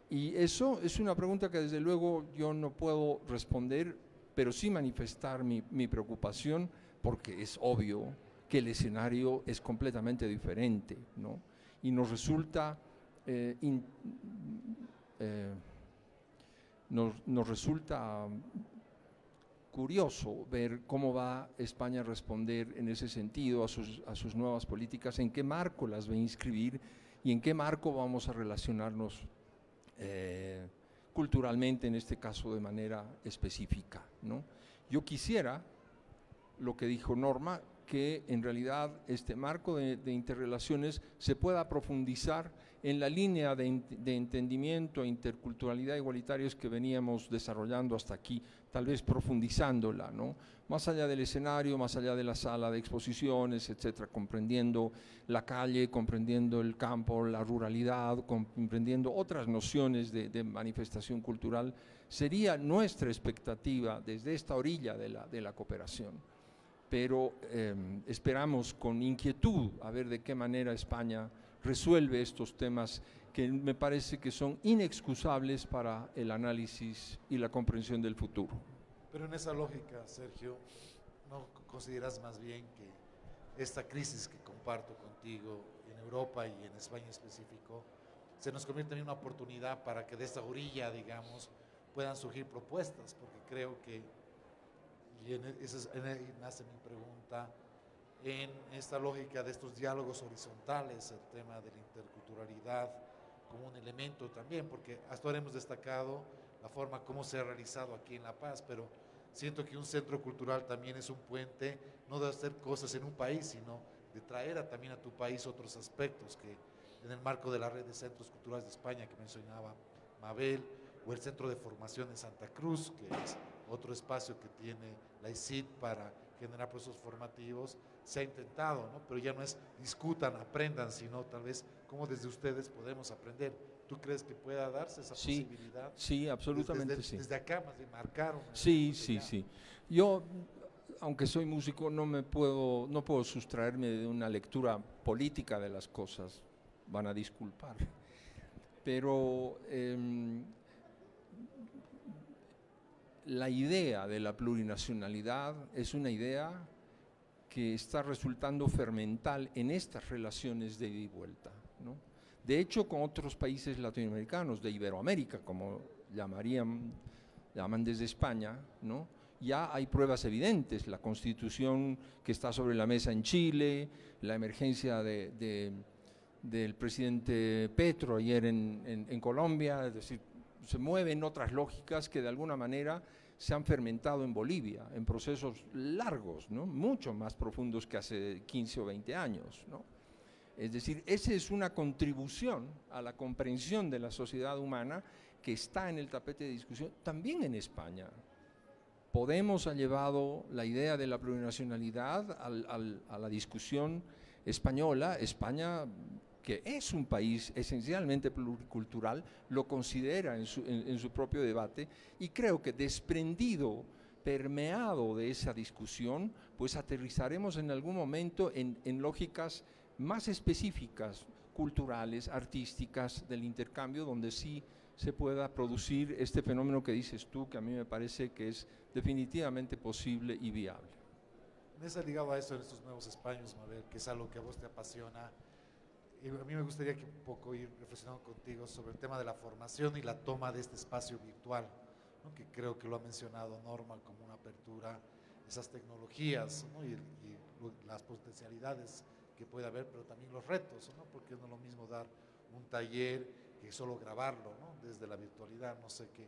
Y eso es una pregunta que desde luego yo no puedo responder, pero sí manifestar mi preocupación, porque es obvio que el escenario es completamente diferente, ¿no? Y nos resulta, nos resulta curioso ver cómo va España a responder en ese sentido a sus nuevas políticas, en qué marco las va a inscribir y en qué marco vamos a relacionarnos culturalmente, en este caso de manera específica, ¿no? Yo quisiera, lo que dijo Norma, que en realidad este marco de interrelaciones se pueda profundizar en la línea de entendimiento e interculturalidad igualitarios que veníamos desarrollando hasta aquí, tal vez profundizándola, ¿no? Más allá del escenario, más allá de la sala de exposiciones, etcétera, comprendiendo la calle, comprendiendo el campo, la ruralidad, comprendiendo otras nociones de manifestación cultural, sería nuestra expectativa desde esta orilla de la cooperación. Pero esperamos con inquietud a ver de qué manera España resuelve estos temas que me parece que son inexcusables para el análisis y la comprensión del futuro. Pero en esa lógica, Sergio, ¿no consideras más bien que esta crisis que comparto contigo en Europa y en España en específico se nos convierte en una oportunidad para que de esta orilla, digamos, puedan surgir propuestas? Porque creo que, y en ahí nace mi pregunta, en esta lógica de estos diálogos horizontales, el tema de la interculturalidad como un elemento también, porque hasta ahora hemos destacado la forma como se ha realizado aquí en La Paz, pero siento que un centro cultural también es un puente, no de hacer cosas en un país, sino de traer también a tu país otros aspectos que en el marco de la red de centros culturales de España que mencionaba Mabel, o el Centro de Formación en Santa Cruz, que es otro espacio que tiene la ICIT para generar procesos formativos, se ha intentado, ¿no? Pero ya no es discutan, aprendan, sino tal vez cómo desde ustedes podemos aprender. ¿Tú crees que pueda darse esa posibilidad? Sí, absolutamente sí. Desde acá, más de marcar. Sí. Yo, aunque soy músico, no puedo sustraerme de una lectura política de las cosas, van a disculpar. Pero la idea de la plurinacionalidad es una idea que está resultando fermental en estas relaciones de ida y vuelta, ¿no? De hecho, con otros países latinoamericanos, de Iberoamérica, como llaman desde España, ¿no? Ya hay pruebas evidentes, la Constitución que está sobre la mesa en Chile, la emergencia del presidente Petro ayer en Colombia, es decir, se mueven otras lógicas que de alguna manera se han fermentado en Bolivia, en procesos largos, ¿no? Mucho más profundos que hace 15 o 20 años, ¿no? Es decir, esa es una contribución a la comprensión de la sociedad humana que está en el tapete de discusión también en España. Podemos ha llevado la idea de la plurinacionalidad a la discusión española. España, que es un país esencialmente pluricultural, lo considera en su propio debate, y creo que desprendido, permeado de esa discusión, pues aterrizaremos en algún momento en lógicas más específicas, culturales, artísticas, del intercambio, donde sí se pueda producir este fenómeno que dices tú, que a mí me parece que es definitivamente posible y viable. Me has ligado a eso en estos nuevos espacios, Mabel, que es algo que a vos te apasiona. Y a mí me gustaría que un poco ir reflexionando contigo sobre el tema de la formación y la toma de este espacio virtual, ¿no? Que creo que lo ha mencionado Norma como una apertura, esas tecnologías, ¿no? y las potencialidades que puede haber, pero también los retos, ¿no? Porque no es lo mismo dar un taller que solo grabarlo, ¿no? Desde la virtualidad. No sé qué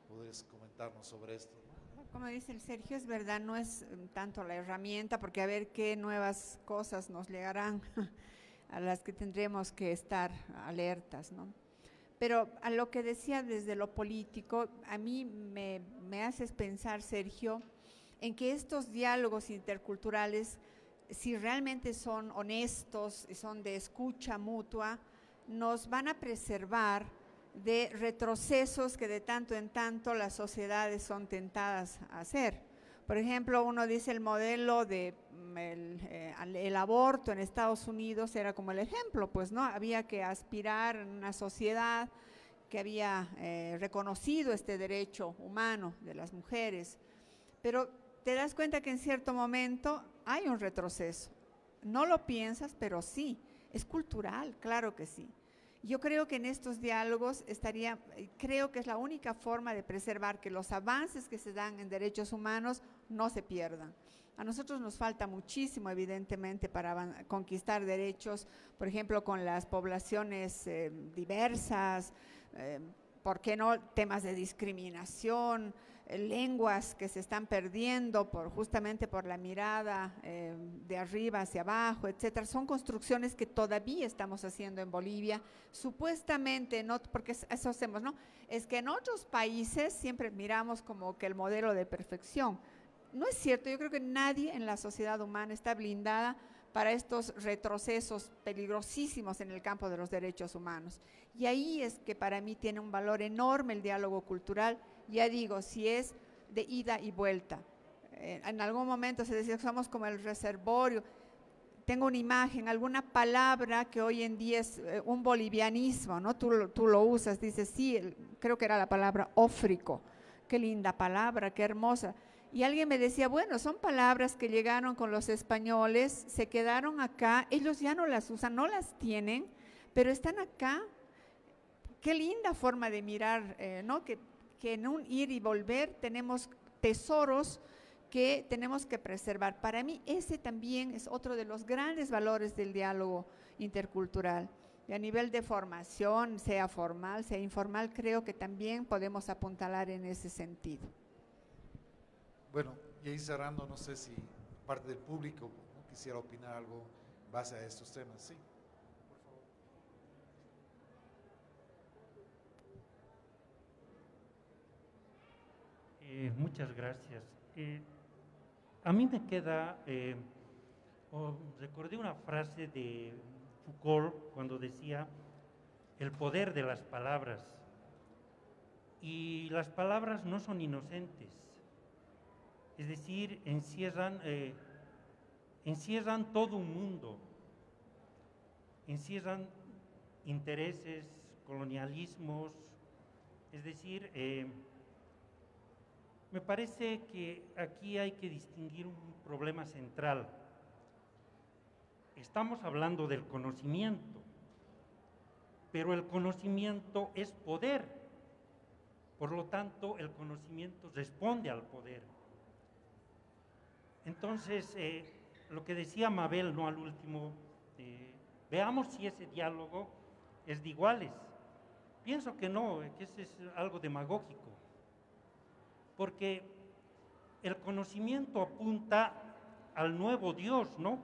podés comentarnos sobre esto, ¿no? Como dice el Sergio, es verdad, no es tanto la herramienta, porque a ver qué nuevas cosas nos llegarán a las que tendremos que estar alertas, ¿no? Pero a lo que decía desde lo político, a mí me haces pensar, Sergio, en que estos diálogos interculturales, si realmente son honestos y son de escucha mutua, nos van a preservar de retrocesos que de tanto en tanto las sociedades son tentadas a hacer. Por ejemplo, uno dice el modelo de el aborto en Estados Unidos era como el ejemplo, pues no, había que aspirar en una sociedad que había reconocido este derecho humano de las mujeres, pero te das cuenta que en cierto momento hay un retroceso. No lo piensas, pero sí, es cultural, claro que sí. Yo creo que en estos diálogos creo que es la única forma de preservar que los avances que se dan en derechos humanos no se pierdan. A nosotros nos falta muchísimo, evidentemente, para conquistar derechos, por ejemplo, con las poblaciones diversas, ¿por qué no? Temas de discriminación, lenguas que se están perdiendo justamente por la mirada de arriba hacia abajo, etcétera. Son construcciones que todavía estamos haciendo en Bolivia, supuestamente, no, porque eso hacemos, ¿no? Es que en otros países siempre miramos como que el modelo de perfección. No es cierto, yo creo que nadie en la sociedad humana está blindada para estos retrocesos peligrosísimos en el campo de los derechos humanos. Y ahí es que para mí tiene un valor enorme el diálogo cultural. Ya digo, si es de ida y vuelta. En algún momento se decía que somos como el reservorio. Tengo una imagen, alguna palabra que hoy en día es un bolivianismo, ¿no? Tú lo usas, dices, sí, creo que era la palabra ófrico. Qué linda palabra, qué hermosa. Y alguien me decía, bueno, son palabras que llegaron con los españoles, se quedaron acá, ellos ya no las usan, no las tienen, pero están acá. Qué linda forma de mirar, ¿no? Que en un ir y volver tenemos tesoros que tenemos que preservar. Para mí ese también es otro de los grandes valores del diálogo intercultural. Y a nivel de formación, sea formal, sea informal, creo que también podemos apuntalar en ese sentido. Bueno, y ahí cerrando, no sé si parte del público, ¿no?, quisiera opinar algo en base a estos temas. Sí. Muchas gracias. A mí me queda, recordé una frase de Foucault cuando decía el poder de las palabras. Y las palabras no son inocentes, es decir, encierran todo un mundo, encierran intereses, colonialismos, es decir, me parece que aquí hay que distinguir un problema central. Estamos hablando del conocimiento, pero el conocimiento es poder. Por lo tanto, el conocimiento responde al poder. Entonces, lo que decía Mabel, no al último, veamos si ese diálogo es de iguales. Pienso que no, que ese es algo demagógico. Porque el conocimiento apunta al nuevo Dios, ¿no?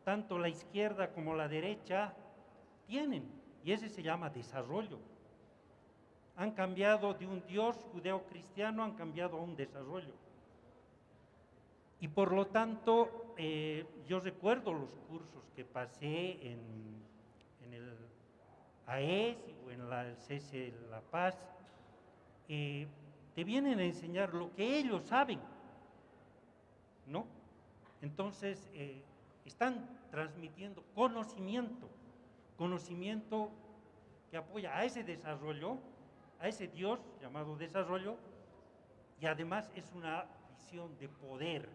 Tanto la izquierda como la derecha tienen, y ese se llama desarrollo. Han cambiado de un Dios judeocristiano, han cambiado a un desarrollo. Y por lo tanto, yo recuerdo los cursos que pasé en el AES o en el CC La Paz, te vienen a enseñar lo que ellos saben, ¿no? Entonces, están transmitiendo conocimiento que apoya a ese desarrollo, a ese Dios llamado desarrollo, y además es una visión de poder.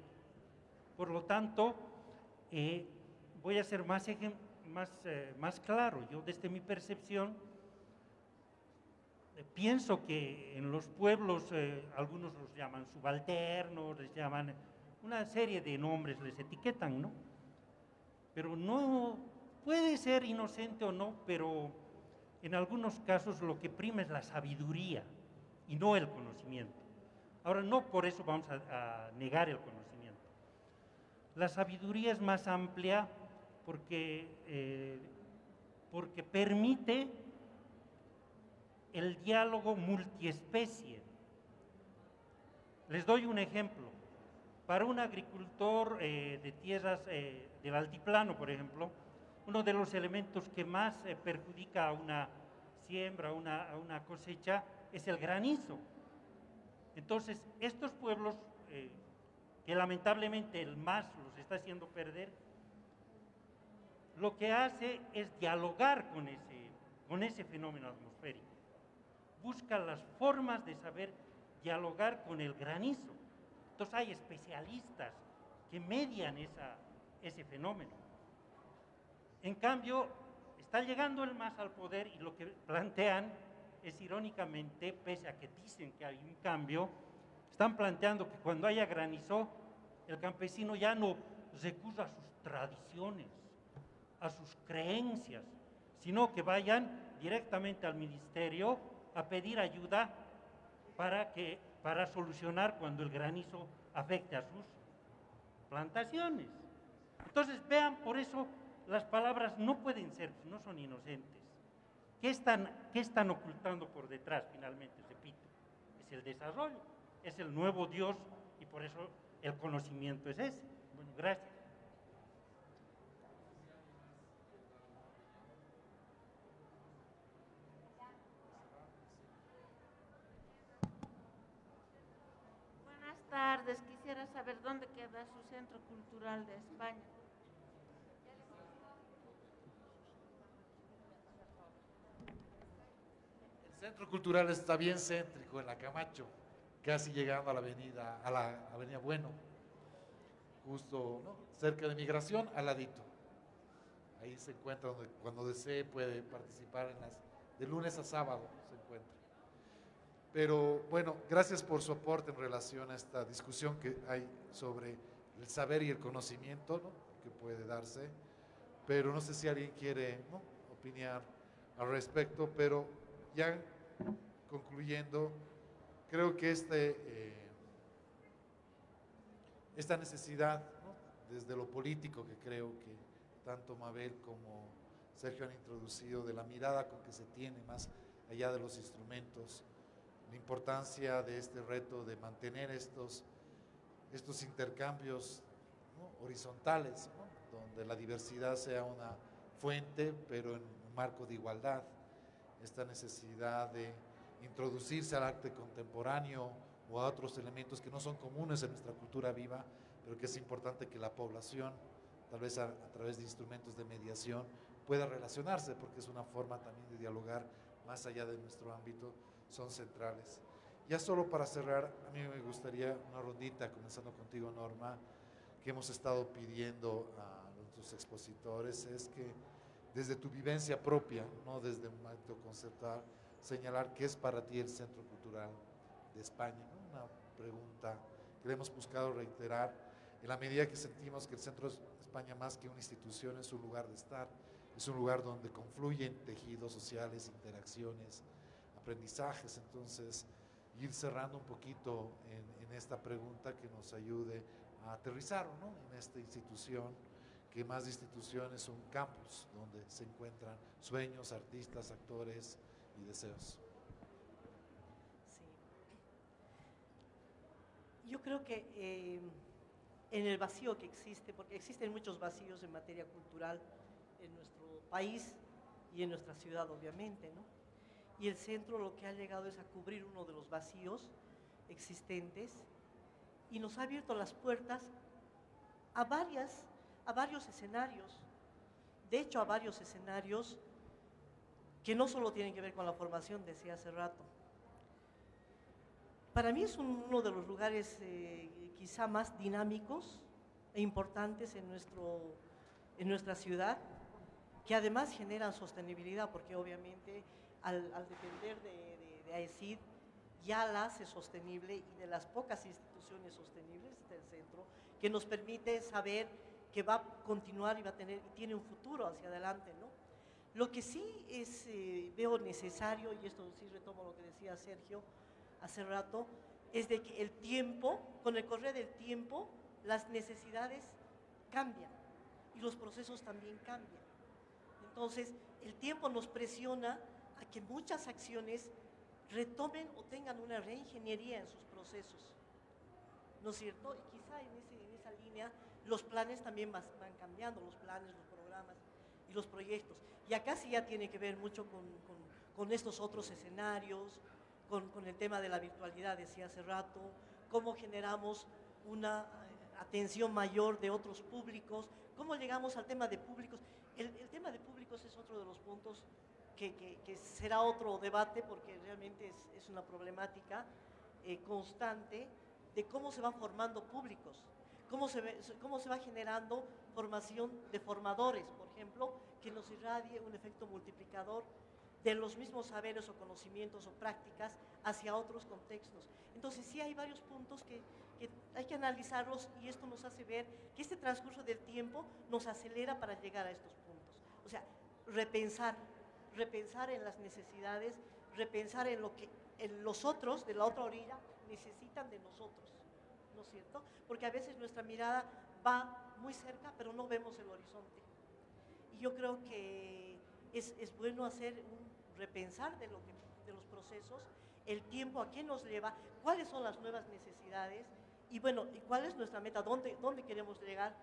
Por lo tanto, voy a ser más claro. Yo, desde mi percepción, pienso que en los pueblos, algunos los llaman subalternos, les llaman una serie de nombres, les etiquetan, ¿no? Pero no, puede ser inocente o no, pero en algunos casos lo que prima es la sabiduría y no el conocimiento. Ahora, no por eso vamos a negar el conocimiento. La sabiduría es más amplia porque permite el diálogo multiespecie. Les doy un ejemplo. Para un agricultor de tierras del altiplano, por ejemplo, uno de los elementos que más perjudica a una siembra, a una cosecha, es el granizo. Entonces, estos pueblos, que lamentablemente el MAS los está haciendo perder, lo que hace es dialogar con ese fenómeno atmosférico. Busca las formas de saber dialogar con el granizo. Entonces hay especialistas que median ese fenómeno. En cambio, está llegando el MAS al poder y lo que plantean es, irónicamente, pese a que dicen que hay un cambio, están planteando que cuando haya granizo, el campesino ya no recurra a sus tradiciones, a sus creencias, sino que vayan directamente al ministerio a pedir ayuda para solucionar cuando el granizo afecte a sus plantaciones. Entonces, vean, por eso las palabras no pueden ser, no son inocentes. ¿Qué están ocultando por detrás, finalmente? Repito, es el desarrollo, es el nuevo Dios, y por eso el conocimiento es ese. Bueno, gracias. Buenas tardes, quisiera saber dónde queda su Centro Cultural de España. El Centro Cultural está bien céntrico en la Camacho, casi llegando a la avenida Bueno, justo, ¿no?, cerca de Migración, al ladito. Ahí se encuentra, donde cuando desee puede participar de lunes a sábado se encuentra. Pero bueno, gracias por su aporte en relación a esta discusión que hay sobre el saber y el conocimiento, ¿no?, que puede darse. Pero no sé si alguien quiere, ¿no?, opinar al respecto, pero ya concluyendo, creo que esta necesidad, ¿no?, desde lo político, que creo que tanto Mabel como Sergio han introducido, de la mirada con que se tiene más allá de los instrumentos, la importancia de este reto de mantener estos intercambios, ¿no?, horizontales, ¿no?, donde la diversidad sea una fuente, pero en un marco de igualdad. Esta necesidad de introducirse al arte contemporáneo o a otros elementos que no son comunes en nuestra cultura viva, pero que es importante que la población, tal vez a través de instrumentos de mediación, pueda relacionarse, porque es una forma también de dialogar más allá de nuestro ámbito, son centrales. Ya solo para cerrar, a mí me gustaría una rondita, comenzando contigo, Norma, que hemos estado pidiendo a nuestros expositores, es que desde tu vivencia propia, no desde un acto conceptual, señalar qué es para ti el Centro Cultural de España, ¿no? Una pregunta que le hemos buscado reiterar en la medida que sentimos que el Centro de España, más que una institución, es un lugar de estar, es un lugar donde confluyen tejidos sociales, interacciones, aprendizajes. Entonces, ir cerrando un poquito en esta pregunta que nos ayude a aterrizar, ¿no?, en esta institución, que más de instituciones es un campus donde se encuentran sueños, artistas, actores y deseos. Sí. Yo creo que en el vacío que existe, porque existen muchos vacíos en materia cultural en nuestro país y en nuestra ciudad, obviamente, ¿no? Y el centro lo que ha llegado es a cubrir uno de los vacíos existentes y nos ha abierto las puertas a varios escenarios. De hecho, a varios escenarios que no solo tienen que ver con la formación, decía hace rato. Para mí es uno de los lugares quizá más dinámicos e importantes en nuestra ciudad, que además generan sostenibilidad, porque obviamente al depender de AECID ya la hace sostenible, y de las pocas instituciones sostenibles del centro, que nos permite saber que va a continuar y tiene un futuro hacia adelante, ¿no? Lo que sí veo necesario, y esto sí retomo lo que decía Sergio hace rato, es de que con el correr del tiempo, las necesidades cambian. y los procesos también cambian. Entonces, el tiempo nos presiona a que muchas acciones retomen o tengan una reingeniería en sus procesos, ¿no es cierto? Y quizá en esa línea los planes también van cambiando, los planes, los programas y los proyectos. Y acá sí ya tiene que ver mucho con estos otros escenarios, con el tema de la virtualidad, decía hace rato, cómo generamos una atención mayor de otros públicos, cómo llegamos al tema de públicos. El tema de públicos es otro de los puntos que será otro debate, porque realmente es una problemática constante de cómo se van formando públicos, cómo se va generando formación de formadores, por ejemplo, que nos irradie un efecto multiplicador de los mismos saberes o conocimientos o prácticas hacia otros contextos. Entonces sí hay varios puntos que hay que analizarlos, y esto nos hace ver que este transcurso del tiempo nos acelera para llegar a estos puntos. O sea, repensar en las necesidades, repensar en lo que los otros de la otra orilla necesitan de nosotros, ¿no es cierto? Porque a veces nuestra mirada va muy cerca, pero no vemos el horizonte. Y yo creo que es bueno hacer un repensar de los procesos, el tiempo, a qué nos lleva, cuáles son las nuevas necesidades, y bueno, y cuál es nuestra meta, dónde queremos llegar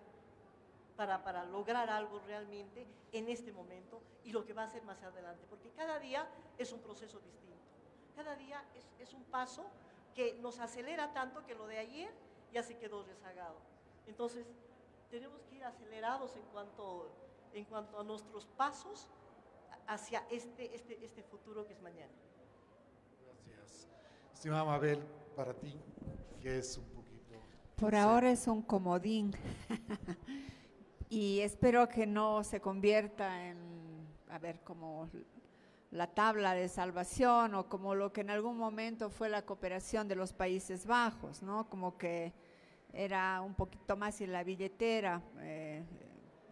para lograr algo realmente en este momento, y lo que va a ser más adelante, porque cada día es un proceso distinto, cada día es un paso que nos acelera tanto que lo de ayer ya se quedó rezagado. Entonces, tenemos que ir acelerados en cuanto a nuestros pasos hacia este futuro que es mañana. Gracias. Estimada Mabel, para ti, ¿qué es un poquito? Por ahora es un comodín y espero que no se convierta en, como la tabla de salvación, o como lo que en algún momento fue la cooperación de los Países Bajos, ¿no? Como que era un poquito más en la billetera,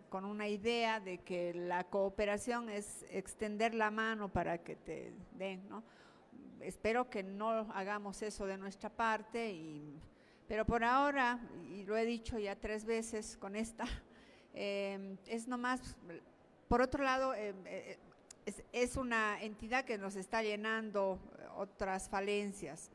con una idea de que la cooperación es extender la mano para que te den, ¿no? Espero que no hagamos eso de nuestra parte, pero por ahora, y lo he dicho ya 3 veces con esta, es nomás, por otro lado, es una entidad que nos está llenando otras falencias,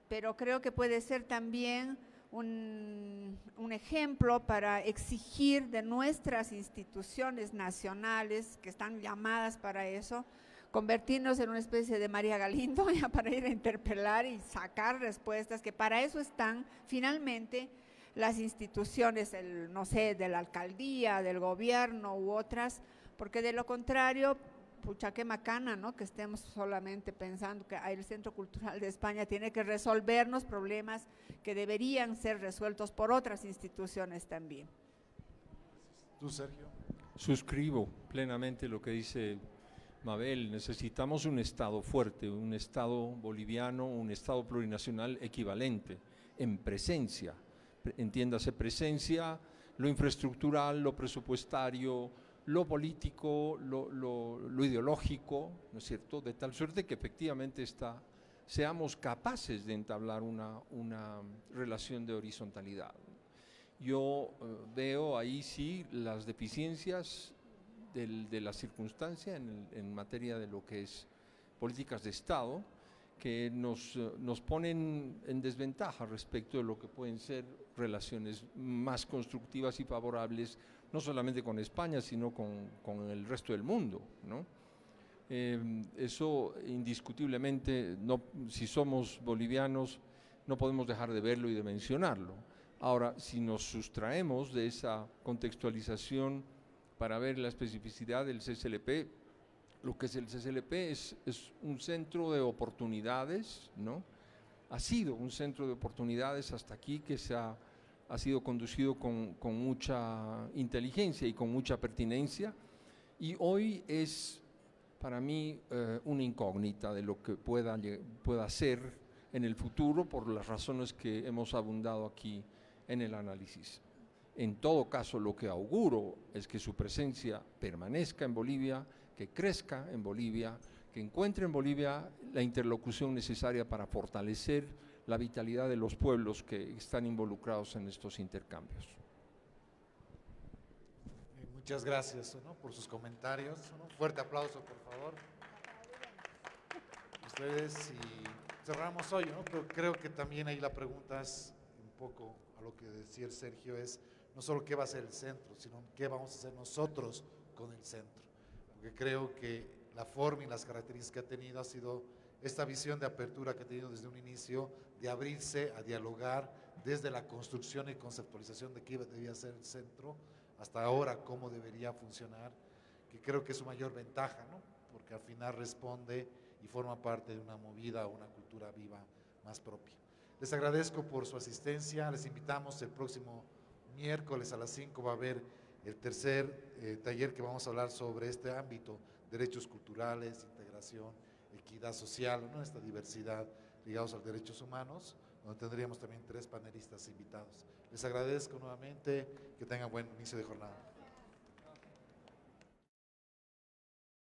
pero creo que puede ser también un ejemplo para exigir de nuestras instituciones nacionales, que están llamadas para eso, convertirnos en una especie de María Galindo, ya para ir a interpelar y sacar respuestas, que para eso están finalmente las instituciones, no sé, de la alcaldía, del gobierno u otras, porque de lo contrario, pucha, qué macana, ¿no? Que estemos solamente pensando que el Centro Cultural de España tiene que resolvernos problemas que deberían ser resueltos por otras instituciones también. ¿Tú, Sergio? Suscribo plenamente lo que dice Mabel. Necesitamos un Estado fuerte, un Estado boliviano, un Estado plurinacional equivalente, en presencia, entiéndase presencia, lo infraestructural, lo presupuestario, lo político, lo ideológico, ¿no es cierto?, de tal suerte que efectivamente seamos capaces de entablar una relación de horizontalidad. Yo veo ahí sí las deficiencias de la circunstancia en materia de lo que es políticas de Estado, que nos ponen en desventaja respecto de lo que pueden ser relaciones más constructivas y favorables, no solamente con España, sino con el resto del mundo, ¿no? Eso indiscutiblemente, si somos bolivianos, no podemos dejar de verlo y de mencionarlo. Ahora, si nos sustraemos de esa contextualización para ver la especificidad del CCLP, lo que es el CCLP es un centro de oportunidades, ¿no? Ha sido un centro de oportunidades hasta aquí, que ha sido conducido con mucha inteligencia y con mucha pertinencia, y hoy es para mí una incógnita de lo que pueda ser en el futuro, por las razones que hemos abundado aquí en el análisis. En todo caso, lo que auguro es que su presencia permanezca en Bolivia, que crezca en Bolivia, que encuentre en Bolivia la interlocución necesaria para fortalecer la vitalidad de los pueblos que están involucrados en estos intercambios. Muchas gracias, ¿no?, por sus comentarios. Un fuerte aplauso, por favor. Ustedes, y cerramos hoy, ¿no? Pero creo que también ahí la pregunta es un poco a lo que decía el Sergio, es no solo qué va a hacer el centro, sino qué vamos a hacer nosotros con el centro. Porque creo que la forma y las características que ha tenido ha sido esta visión de apertura que ha tenido desde un inicio, de abrirse a dialogar desde la construcción y conceptualización de qué debía ser el centro, hasta ahora cómo debería funcionar, que creo que es su mayor ventaja, ¿no? Porque al final responde y forma parte de una movida o una cultura viva más propia. Les agradezco por su asistencia, les invitamos el próximo miércoles a las 5 va a haber el tercer taller que vamos a hablar sobre este ámbito, derechos culturales, integración, equidad social, ¿no?, esta diversidad ligados a los derechos humanos, donde tendríamos también 3 panelistas invitados. Les agradezco nuevamente, que tengan buen inicio de jornada.